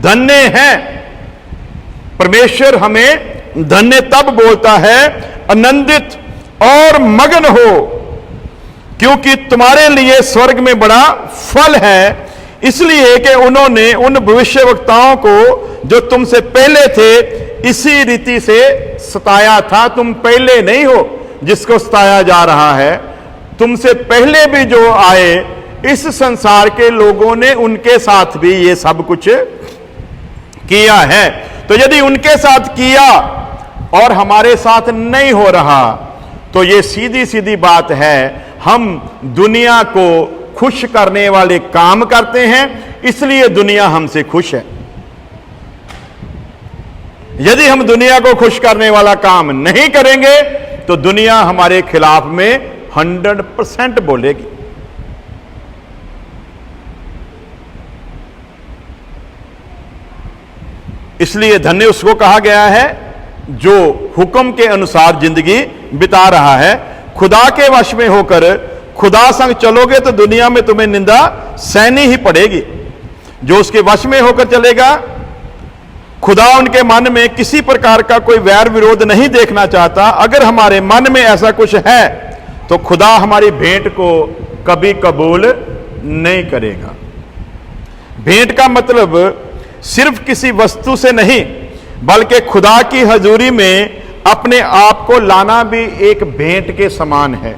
धन्य हैं। परमेश्वर हमें धन्य तब बोलता है, आनंदित और मगन हो, क्योंकि तुम्हारे लिए स्वर्ग में बड़ा फल है, इसलिए कि उन्होंने उन भविष्यवक्ताओं को जो तुमसे पहले थे इसी रीति से सताया था। तुम पहले नहीं हो जिसको सताया जा रहा है, तुमसे पहले भी जो आए इस संसार के लोगों ने उनके साथ भी ये सब कुछ किया है। तो यदि उनके साथ किया और हमारे साथ नहीं हो रहा, तो ये सीधी सीधी बात है, हम दुनिया को खुश करने वाले काम करते हैं, इसलिए दुनिया हमसे खुश है। यदि हम दुनिया को खुश करने वाला काम नहीं करेंगे तो दुनिया हमारे खिलाफ में 100% बोलेगी। इसलिए धन्य उसको कहा गया है जो हुक्म के अनुसार जिंदगी बिता रहा है। खुदा के वश में होकर खुदा संग चलोगे तो दुनिया में तुम्हें निंदा सहनी ही पड़ेगी। जो उसके वश में होकर चलेगा, खुदा उनके मन में किसी प्रकार का कोई वैर विरोध नहीं देखना चाहता। अगर हमारे मन में ऐसा कुछ है तो खुदा हमारी भेंट को कभी कबूल नहीं करेगा। भेंट का मतलब सिर्फ किसी वस्तु से नहीं, बल्कि खुदा की हजूरी में अपने आप को लाना भी एक भेंट के समान है।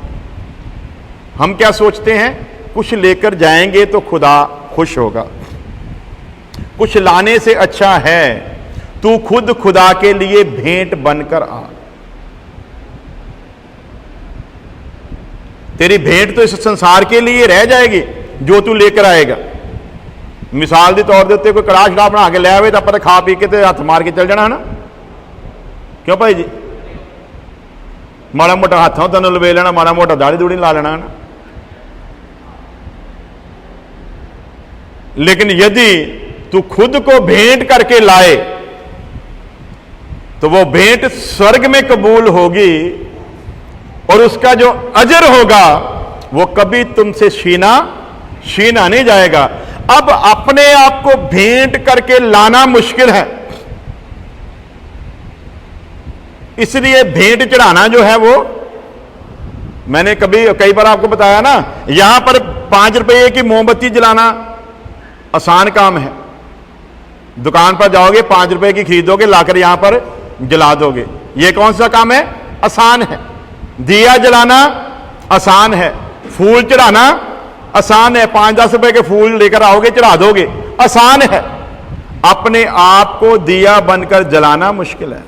हम क्या सोचते हैं? कुछ लेकर जाएंगे तो खुदा खुश होगा। कुछ लाने से अच्छा है तू खुद खुदा के लिए भेंट बनकर आ। तेरी भेंट तो इस संसार के लिए रह जाएगी जो तू लेकर आएगा। मिसाल के तौर पर कोई कड़ाह शराब बना के ले आवे तो आप खा पी के ते हथ मार के चल जाना है ना, क्यों भाई जी? माड़ा मोटा हाथों तेन लवे लेना, माड़ा मोटा दाढ़ी दूड़ी ला लेना है ना। लेकिन यदि तू खुद को भेंट करके लाए तो वो भेंट स्वर्ग में कबूल होगी और उसका जो अजर होगा वो कभी तुमसे छीना नहीं जाएगा। अब अपने आप को भेंट करके लाना मुश्किल है, इसलिए भेंट चढ़ाना जो है वो, मैंने कई बार आपको बताया ना, यहां पर 5 रुपये की मोमबत्ती जलाना आसान काम है। दुकान पर जाओगे 5 रुपए की खरीदोगे, लाकर यहां पर जला दोगे। यह कौन सा काम है? आसान है। दिया जलाना आसान है, फूल चढ़ाना आसान है। 5-10 रुपए के फूल लेकर आओगे, चढ़ा दोगे, आसान है। अपने आप को दिया बनकर जलाना मुश्किल है।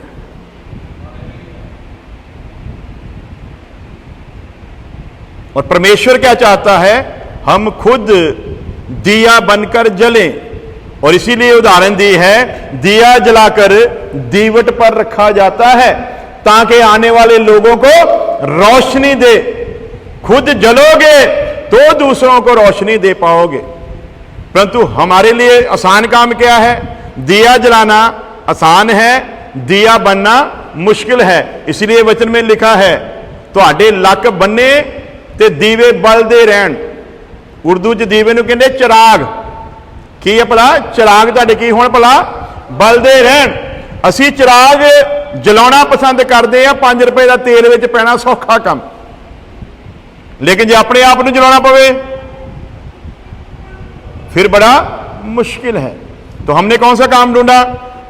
और परमेश्वर क्या चाहता है? हम खुद दिया बनकर जलें। और इसीलिए उदाहरण दी है, दिया जलाकर दीवट पर रखा जाता है ताकि आने वाले लोगों को रोशनी दे। खुद जलोगे तो दूसरों को रोशनी दे पाओगे। परंतु हमारे लिए आसान काम क्या है? दिया जलाना आसान है, दिया बनना मुश्किल है। इसलिए वचन में लिखा है, तुहाडे लक बन्ने ते दीवे बलदे रहन। उर्दू च दीवे नूं कहंदे चिराग। की है भला? चिराग तुहाडे की होण भला? बलदे रहन। असी चिराग जलाउणा पसंद करते हैं, 5 रुपए का तेल विच पैना सौखा काम। लेकिन जो अपने आप को जलाना पवे फिर बड़ा मुश्किल है। तो हमने कौन सा काम ढूंढा?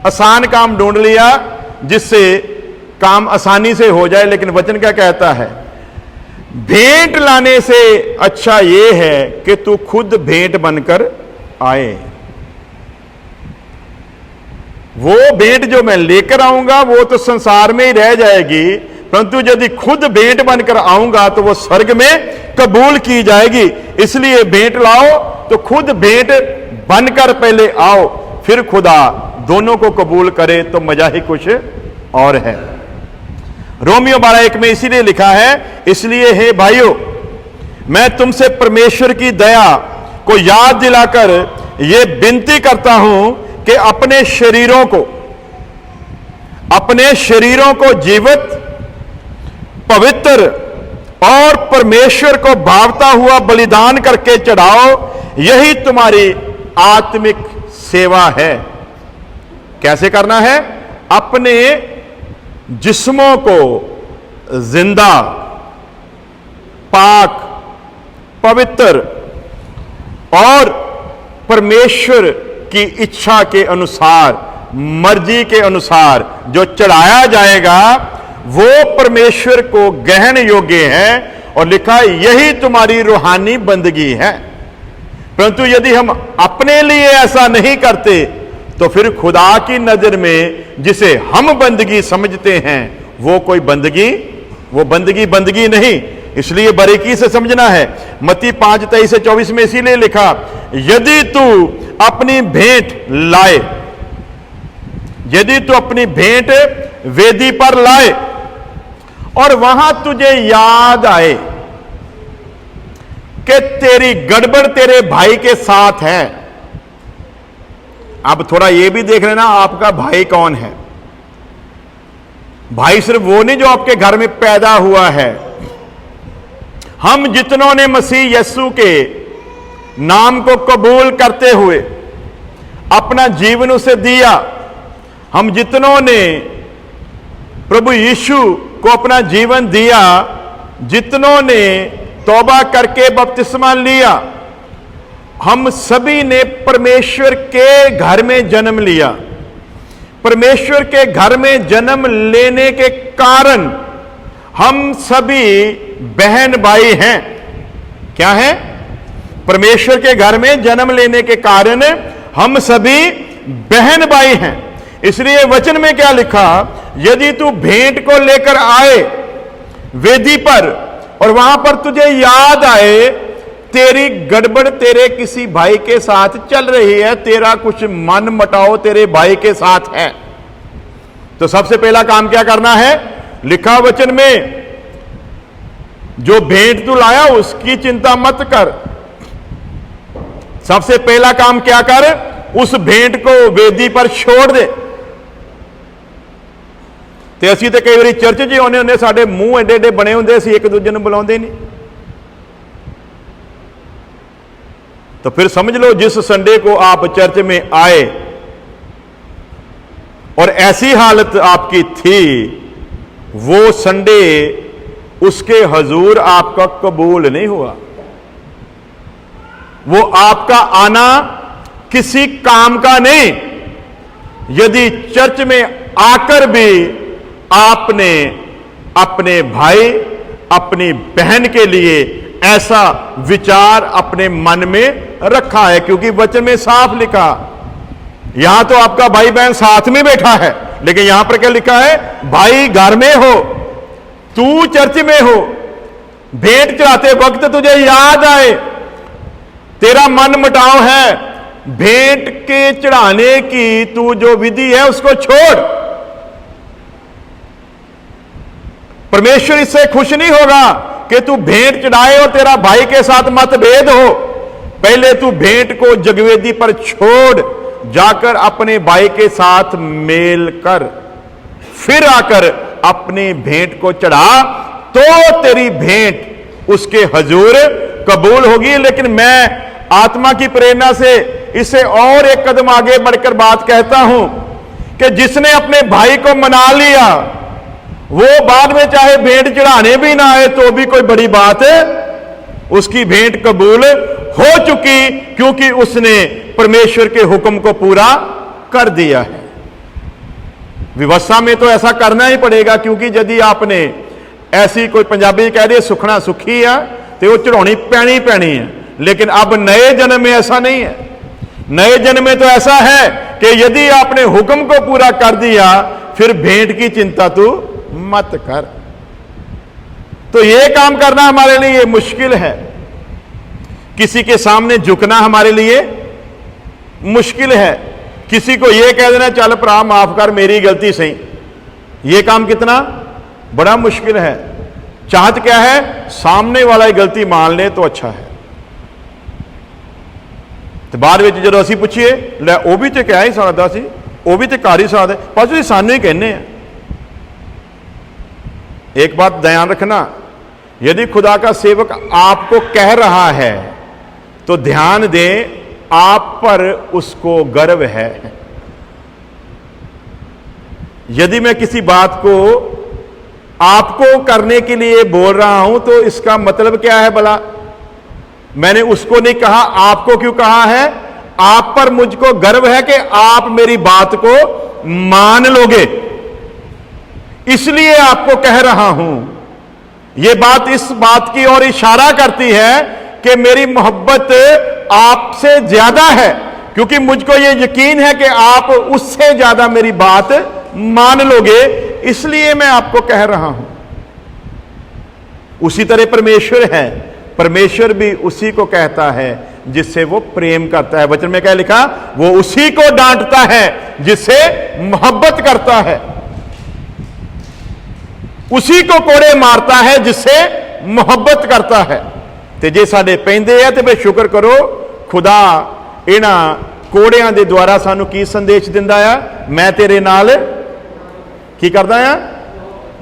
आसान काम ढूंढ लिया जिससे काम आसानी से हो जाए। लेकिन वचन क्या कहता है? भेंट लाने से अच्छा यह है कि तू खुद भेंट बनकर आए। वो भेंट जो मैं लेकर आऊंगा वो तो संसार में ही रह जाएगी, परंतु यदि खुद भेंट बनकर आऊंगा तो वो स्वर्ग में कबूल की जाएगी। इसलिए भेंट लाओ तो खुद भेंट बनकर पहले आओ, फिर खुदा दोनों को कबूल करे तो मजा ही कुछ और है। रोमियो 12:1 में इसीलिए लिखा है, इसलिए हे भाइयों मैं तुमसे परमेश्वर की दया को याद दिलाकर यह विनती करता हूं कि अपने शरीरों को जीवित, पवित्र और परमेश्वर को भावता हुआ बलिदान करके चढ़ाओ, यही तुम्हारी आत्मिक सेवा है। कैसे करना है? अपने जिस्मों को जिंदा, पाक, पवित्र और परमेश्वर की इच्छा के अनुसार, मर्जी के अनुसार जो चढ़ाया जाएगा वो परमेश्वर को गहन योग्य है। और लिखा यही तुम्हारी रूहानी बंदगी है। परंतु यदि हम अपने लिए ऐसा नहीं करते तो फिर खुदा की नजर में जिसे हम बंदगी समझते हैं वो कोई बंदगी नहीं। इसलिए बारीकी से समझना है। मत्ती 5:23-24 में इसीलिए लिखा, यदि तू अपनी भेंट वेदी पर लाए और वहां तुझे याद आए कि तेरी गड़बड़ तेरे भाई के साथ है। अब थोड़ा यह भी देख लेना आपका भाई कौन है। भाई सिर्फ वो नहीं जो आपके घर में पैदा हुआ है। हम जितनों ने मसीह यीशु के नाम को कबूल करते हुए अपना जीवन उसे दिया, हम जितनों ने प्रभु यीशु को अपना जीवन दिया, जितनों ने तौबा करके बपतिस्मा लिया, हम सभी ने परमेश्वर के घर में जन्म लिया। परमेश्वर के घर में जन्म लेने के कारण हम सभी बहन भाई हैं। क्या है? परमेश्वर के घर में जन्म लेने के कारण हम सभी बहन भाई हैं। इसलिए वचन में क्या लिखा, यदि तू भेंट को लेकर आए वेदी पर और वहां पर तुझे याद आए तेरी गड़बड़ तेरे किसी भाई के साथ चल रही है, तेरा कुछ मन मटाओ तेरे भाई के साथ है, तो सबसे पहला काम क्या करना है? लिखा वचन में, जो भेंट तू लाया उसकी चिंता मत कर। सबसे पहला काम क्या कर? उस भेंट को वेदी पर छोड़ दे। ते असी तो कई बार चर्च च आने होंगे, साडे मूंह एडे एडे बने होंगे, असी एक दूजे को बुलाते नहीं। तो फिर समझ लो जिस संडे को आप चर्च में आए और ऐसी हालत आपकी थी, वो संडे उसके हजूर आपका कबूल नहीं हुआ। वो आपका आना किसी काम का नहीं। यदि चर्च में आकर भी आपने अपने भाई, अपनी बहन के लिए ऐसा विचार अपने मन में रखा है, क्योंकि वचन में साफ लिखा, यहां तो आपका भाई बहन साथ में बैठा है, लेकिन यहां पर क्या लिखा है? भाई घर में हो, तू चर्च में हो, भेंट चढ़ाते वक्त तुझे याद आए, तेरा मन मुटाव है, भेंट के चढ़ाने की तू जो विधि है उसको छोड़। परमेश्वर इससे खुश नहीं होगा कि तू भेंट चढ़ाए और तेरा भाई के साथ मतभेद हो। पहले तू भेंट को जगवेदी पर छोड़, जाकर अपने भाई के साथ मेल कर, फिर आकर अपनी भेंट को चढ़ा, तो तेरी भेंट उसके हजूर कबूल होगी। लेकिन मैं आत्मा की प्रेरणा से इसे और एक कदम आगे बढ़कर बात कहता हूं कि जिसने अपने भाई को मना लिया, वो बाद में चाहे भेंट चढ़ाने भी ना आए तो भी कोई बड़ी बात है, उसकी भेंट कबूल हो चुकी, क्योंकि उसने परमेश्वर के हुक्म को पूरा कर दिया है। व्यवस्था में तो ऐसा करना ही पड़ेगा, क्योंकि यदि आपने ऐसी कोई पंजाबी कह दे सुखना सुखी है तो वो चढ़ानी पैनी है। लेकिन अब नए जन्म में ऐसा नहीं है। नए जन्म में तो ऐसा है कि यदि आपने हुक्म को पूरा कर दिया, फिर भेंट की चिंता तू मत कर। तो ये काम करना हमारे लिए मुश्किल है, किसी के सामने झुकना हमारे लिए मुश्किल है, किसी को ये कह देना चल भरा माफ कर मेरी गलती सही, ये काम कितना बड़ा मुश्किल है। चाहत क्या है, सामने वाला ही गलती मान ले तो अच्छा है। तो बाद में जो असी पूछिए लै वो भी तो कह ही सकता सी, वो भी तो कर ही सकता, पर तुसीं सानू ही कहने हैं। एक बात ध्यान रखना, यदि खुदा का सेवक आपको कह रहा है तो ध्यान दें, आप पर उसको गर्व है। यदि मैं किसी बात को आपको करने के लिए बोल रहा हूं तो इसका मतलब क्या है भला? मैंने उसको नहीं कहा, आपको क्यों कहा है? आप पर मुझको गर्व है कि आप मेरी बात को मान लोगे, इसलिए आपको कह रहा हूं। यह बात इस बात की ओर इशारा करती है कि मेरी मोहब्बत आपसे ज्यादा है, क्योंकि मुझको यह यकीन है कि आप उससे ज्यादा मेरी बात मान लोगे, इसलिए मैं आपको कह रहा हूं। उसी तरह परमेश्वर है, परमेश्वर भी उसी को कहता है जिससे वो प्रेम करता है। वचन में क्या लिखा? वो उसी को डांटता है जिससे मोहब्बत करता है, उसी को कोड़े मारता है जिससे मोहब्बत करता है। ते जे साडे पैंदे है ते फिर शुक्र करो, खुदा इन्हां कोड़ियां दे द्वारा सानू की संदेश दिंदा आ? मैं तेरे नाल की करदा आ?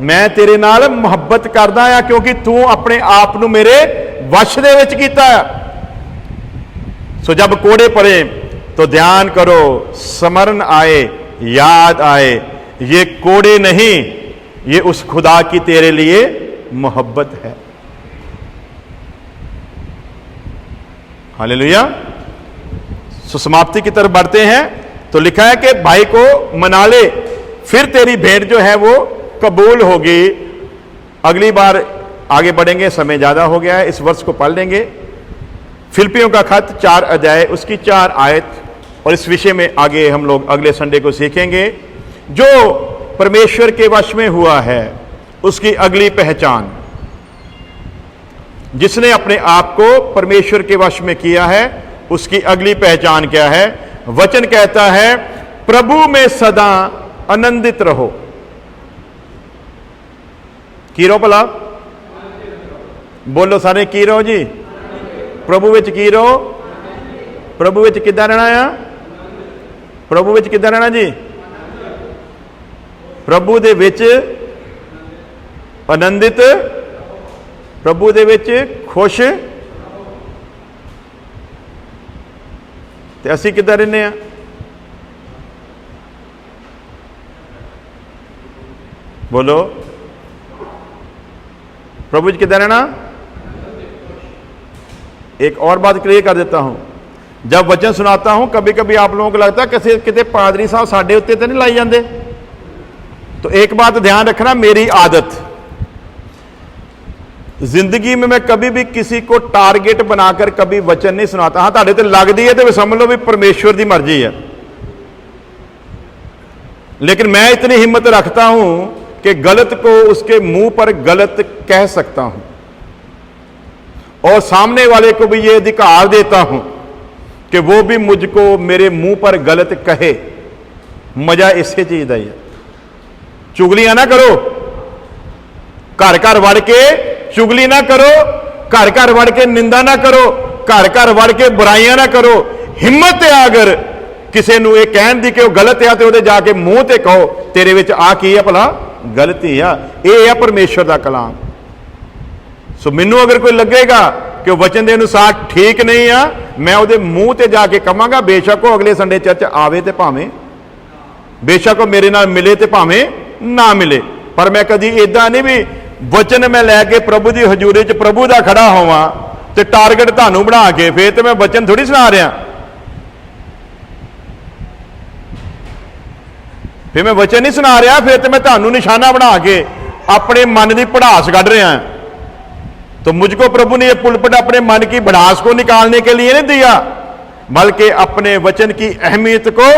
मैं तेरे नाल मोहब्बत करदा आ, क्योंकि तू अपने आप नू मेरे वश दे विच कीता। सो जब कोड़े पड़े तो ध्यान करो, स्मरण आए, याद आए, ये कोड़े नहीं, ये उस खुदा की तेरे लिए मोहब्बत है। हालेलुया। सो समाप्ति की तरफ बढ़ते हैं तो लिखा है कि भाई को मना ले, फिर तेरी भेंट जो है वो कबूल होगी। अगली बार आगे बढ़ेंगे, समय ज्यादा हो गया है, इस वर्ष को पढ़ लेंगे। फिलिपियों का खत 4 अध्याय, उसकी 4 आयत, और इस विषय में आगे हम लोग अगले संडे को सीखेंगे। जो परमेश्वर के वश में हुआ है उसकी अगली पहचान, जिसने अपने आप को परमेश्वर के वश में किया है उसकी अगली पहचान क्या है? वचन कहता है प्रभु में सदा आनंदित रहो। की रहो भला? बोलो सारे की रहो जी। प्रभु विच की रहो। प्रभु विच किद्दां रहना आ? प्रभु विच किद्दां रहना जी? प्रभु दे विच आनंदित, प्रभु दे विच खुश। ते असीं किद्दां रहने आ? बोलो, प्रभु जी किद्दां रहना? एक और बात क्लियर कर देता हूं, जब वचन सुनाता हूं कभी कभी आप लोगों को लगता है किसी कितने पादरी साहब साडे उत्ते तो नहीं लाई जाते। तो एक बात ध्यान रखना, मेरी आदत जिंदगी में मैं कभी भी किसी को टारगेट बनाकर कभी वचन नहीं सुनाता। हाँ, तुहाडे ते लगदी है तो समझ लो भी परमेश्वर की मर्जी है, लेकिन मैं इतनी हिम्मत रखता हूं कि गलत को उसके मुंह पर गलत कह सकता हूं, और सामने वाले को भी यह अधिकार देता हूं कि वो भी मुझको मेरे मुंह पर गलत कहे। मजा इसे चीज का ही है। चुगलियां ना करो, घर घर वड़ के चुगली ना करो, घर घर वड़ के निंदा ना करो, घर घर वड़ के बुराइयां ना करो। हिम्मत है अगर किसी नूं ये कहण दी कि वो गलत है तो उहदे जाके मुंह ते कहो तेरे विच आ की है भला गलती है। ये है परमेश्वर का कलाम। सो मैनू अगर कोई लगेगा कि वचन के अनुसार ठीक नहीं है, मैं उहदे मुंह ते जाके कहांगा, बेशक वो अगले संडे चर्च आवे ते भावें, बेशक वो मेरे नाल मिले ते भावें ना मिले, पर मैं कदी इदां नहीं भी वचन मैं लैके प्रभु की हजूरी च प्रभु का खड़ा होवां ते टारगेट तुहानूं बना के फिर तो मैं वचन थोड़ी सुना रहा, फिर मैं वचन नहीं सुना रहा, फिर तो मैं तुहानूं निशाना बना के अपने मन की भड़ास कढ़ रहा। तो मुझको प्रभु ने यह पुलपट अपने मन की भड़ास को निकालने के लिए नहीं दिया, बल्कि अपने वचन की अहमियत को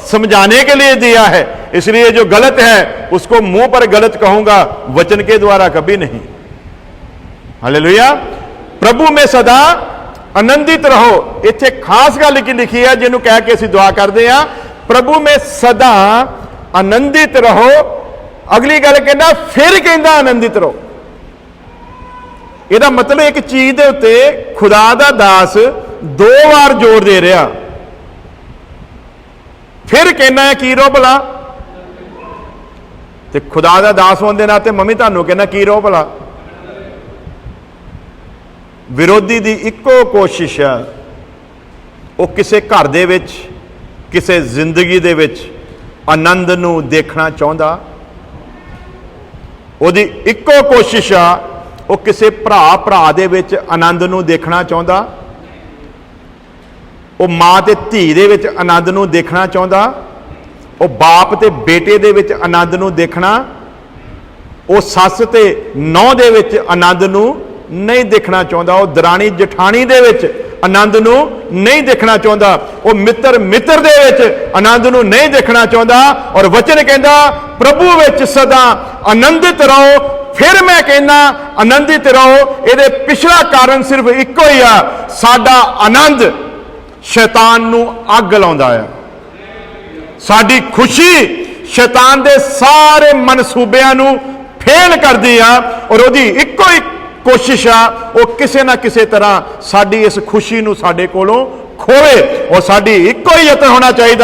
समझाने के लिए दिया है। इसलिए जो गलत है उसको मुंह पर गलत कहूंगा, वचन के द्वारा कभी नहीं। हालेलुया। प्रभु में सदा आनंदित रहो। इत्थे खास गल की लिखी है जिन्हों कह के असीं दुआ करते हैं, प्रभु में सदा आनंदित रहो। अगली गल कहना फिर कहना आनंदित रहो। यदा मतलब एक चीज के उत्ते खुदा दा दास दो बार जोर दे रहा। फिर कहना है की रहो भला, ते खुदा दा दास होने के नाते मम्मी तुहानूं कहना की रहो भला। विरोधी दी इक्को कोशिश है, वो किसी घर दे विच, किसी जिंदगी दे विच आनंद नूं देखना चाहता। उहदी इक्को कोशिश आ, वो किसी भरा दे विच आनंद नूं देखना चाहता। वो मां ते धी दे विच आनंद नूं देखना चाहता। वो बाप ते बेटे दे विच आनंद नूं देखना। वो सस ते नौं दे विच आनंद नूं नहीं देखना चाहता। वो दरानी जठानी दे विच आनंद नूं नहीं देखना चाहता। वो मित्र मित्र दे विच आनंद नूं नहीं देखना चाहता। और वचन कहता प्रभु विच सदा आनंदित रहो। फिर मैं कहना आनंदित रहो। ये पिछला कारण सिर्फ इको ही आ, साडा आनंद शैतान नूं अग लाउंदा है। साडी खुशी शैतान दे सारे मनसूबियां नूं फेल करदी आ। और उहदी इको ही कोशिश आ, वो किसी ना किसी तरह साडी इस खुशी नूं साडे कोलों खोवे। और साडी इको ही यतन होना चाहिए,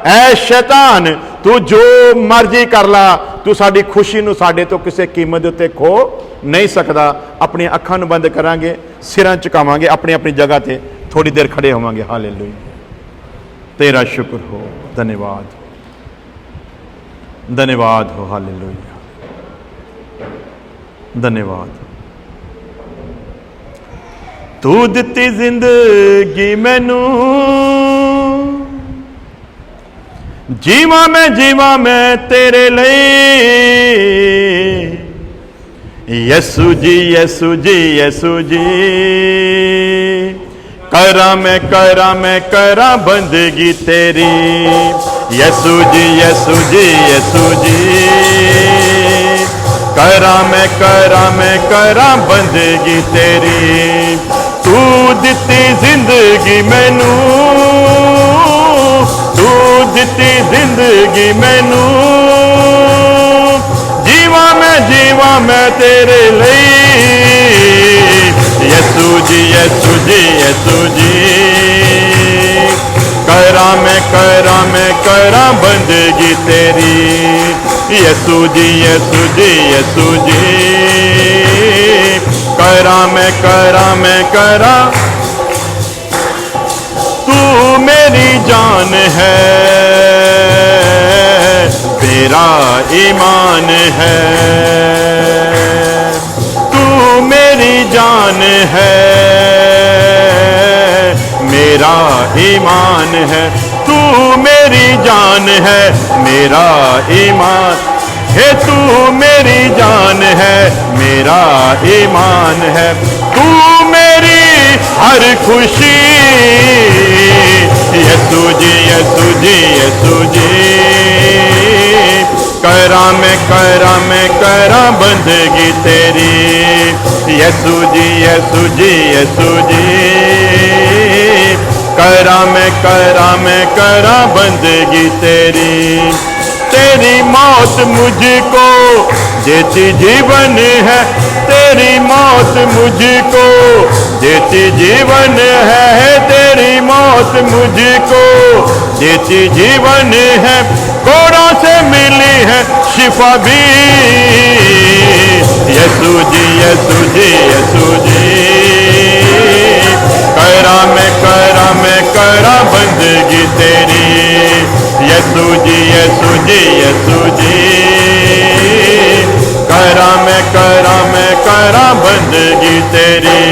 ऐ शैतान तू जो मर्जी कर ला, तू साडी खुशी नूं साडे तो किसी कीमत दे उत्ते खो नहीं सकता। अपनी अखां नूं बंद करांगे, सिरां झुकावांगे, अपनी अपनी जगह ते थोड़ी देर खड़े होवांगे। हालेलुया। तेरा शुक्र हो, धन्यवाद, धन्यवाद हो। हालेलुया, धन्यवाद। तू दिती जिंदगी मैनू, जीवा मैं तेरे लिए। यसू जी यसू जी यसू जी, करा मैं करा बंदगी तेरी। यसू जी यसू जी यसू जी, करा मैं करा बंदगी तेरी। तू दिती जिंदगी मैनू, तू दिती जिंदगी मैनू, जीवा मैं तेरे लिए। यसू जी यसू जी यसू जी, करा मैं करा बंदगी तेरी। यसू जी यसू जी यसू जी, करा मैं करा। तू मेरी जान है, तेरा ईमान है। तू मेरी जान है, मेरा ईमान है। तू मेरी जान है, मेरा ईमान है। तू मेरी जान है, मेरा ईमान है। तू मेरी हर खुशी। यसू जी यसू जी यसू जी, करा मैं करा बंदगी तेरी। यसू जी यसू जी यसू जी, करा मैं करा बंदगी तेरी। तेरी मौत मुझको देती जीवन है, तेरी मौत मुझको देती जीवन है। तेरी मौत मुझको देती जीवन है, कोड़ों से मिली है शिफा भी। यसू जी यसू जी यसू जी, करा मैं करा बंदगी तेरी। यसू जी यसू जी यसू जी, करा मैं करा बंदगी तेरी।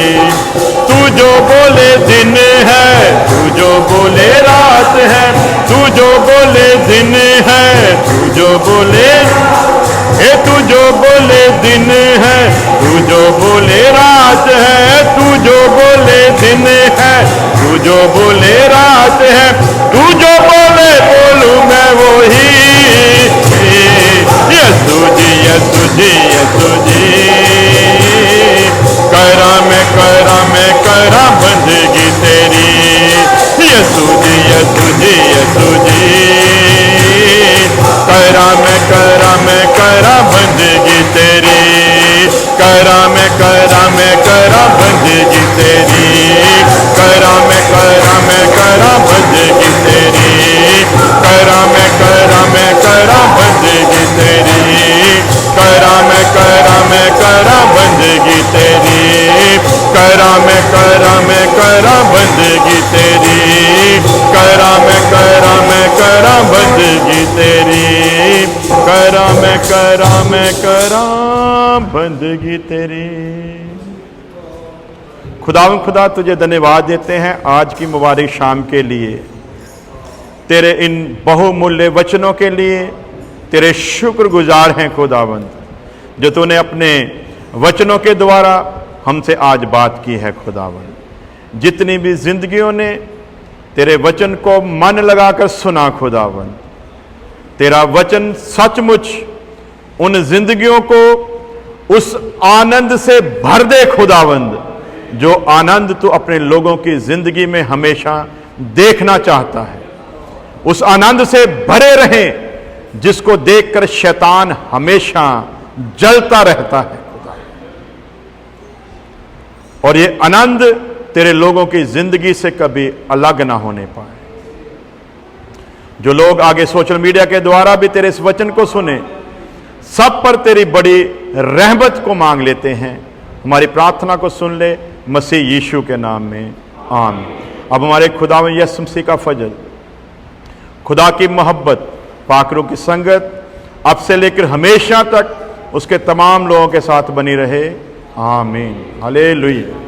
तू जो बोले दिन है, तू जो बोले रात है। तू जो बोले दिन है, तू जो बोले तू जो बोले दिन है, तू जो बोले रात है। तू जो बोले दिन है, तू जो बोले रात है। तू जो बोले बोलूं मैं वही। यसू जी यसू जी यसू जी, करा बंदगी तेरी, करा मैं करा बंदगी तेरी, करा मैं करा बंदगी तेरी, करा मैं करा बंदगी तेरी, करा मैं करा बंदगी तेरी, करा मैं करा बंदगी तेरी, करा मैं करा बंदगी तेरी। खुदा तुझे धन्यवाद देते हैं आज की मुबारक शाम के लिए, तेरे इन बहुमूल्य वचनों के लिए तेरे शुक्रगुजार हैं खुदावंद, जो तूने अपने वचनों के द्वारा हमसे आज बात की है खुदावंद। जितनी भी जिंदगियों ने तेरे वचन को मन लगाकर सुना खुदावंद, तेरा वचन सचमुच उन जिंदगियों को उस आनंद से भर दे खुदावंद, जो आनंद तू अपने लोगों की जिंदगी में हमेशा देखना चाहता है। उस आनंद से भरे रहें जिसको देखकर शैतान हमेशा जलता रहता है खुदा, और ये आनंद तेरे लोगों की जिंदगी से कभी अलग ना होने पाए। जो लोग आगे सोशल मीडिया के द्वारा भी तेरे इस वचन को सुने, सब पर तेरी बड़ी रहमत को मांग लेते हैं। हमारी प्रार्थना को सुन ले मसीह यीशु के नाम में, आमीन। अब हमारे खुदावंद यीशु मसीह का फजल, खुदा की मोहब्बत, पाकरों की संगत अब से लेकर हमेशा तक उसके तमाम लोगों के साथ बनी रहे, आमीन। हालेलुया।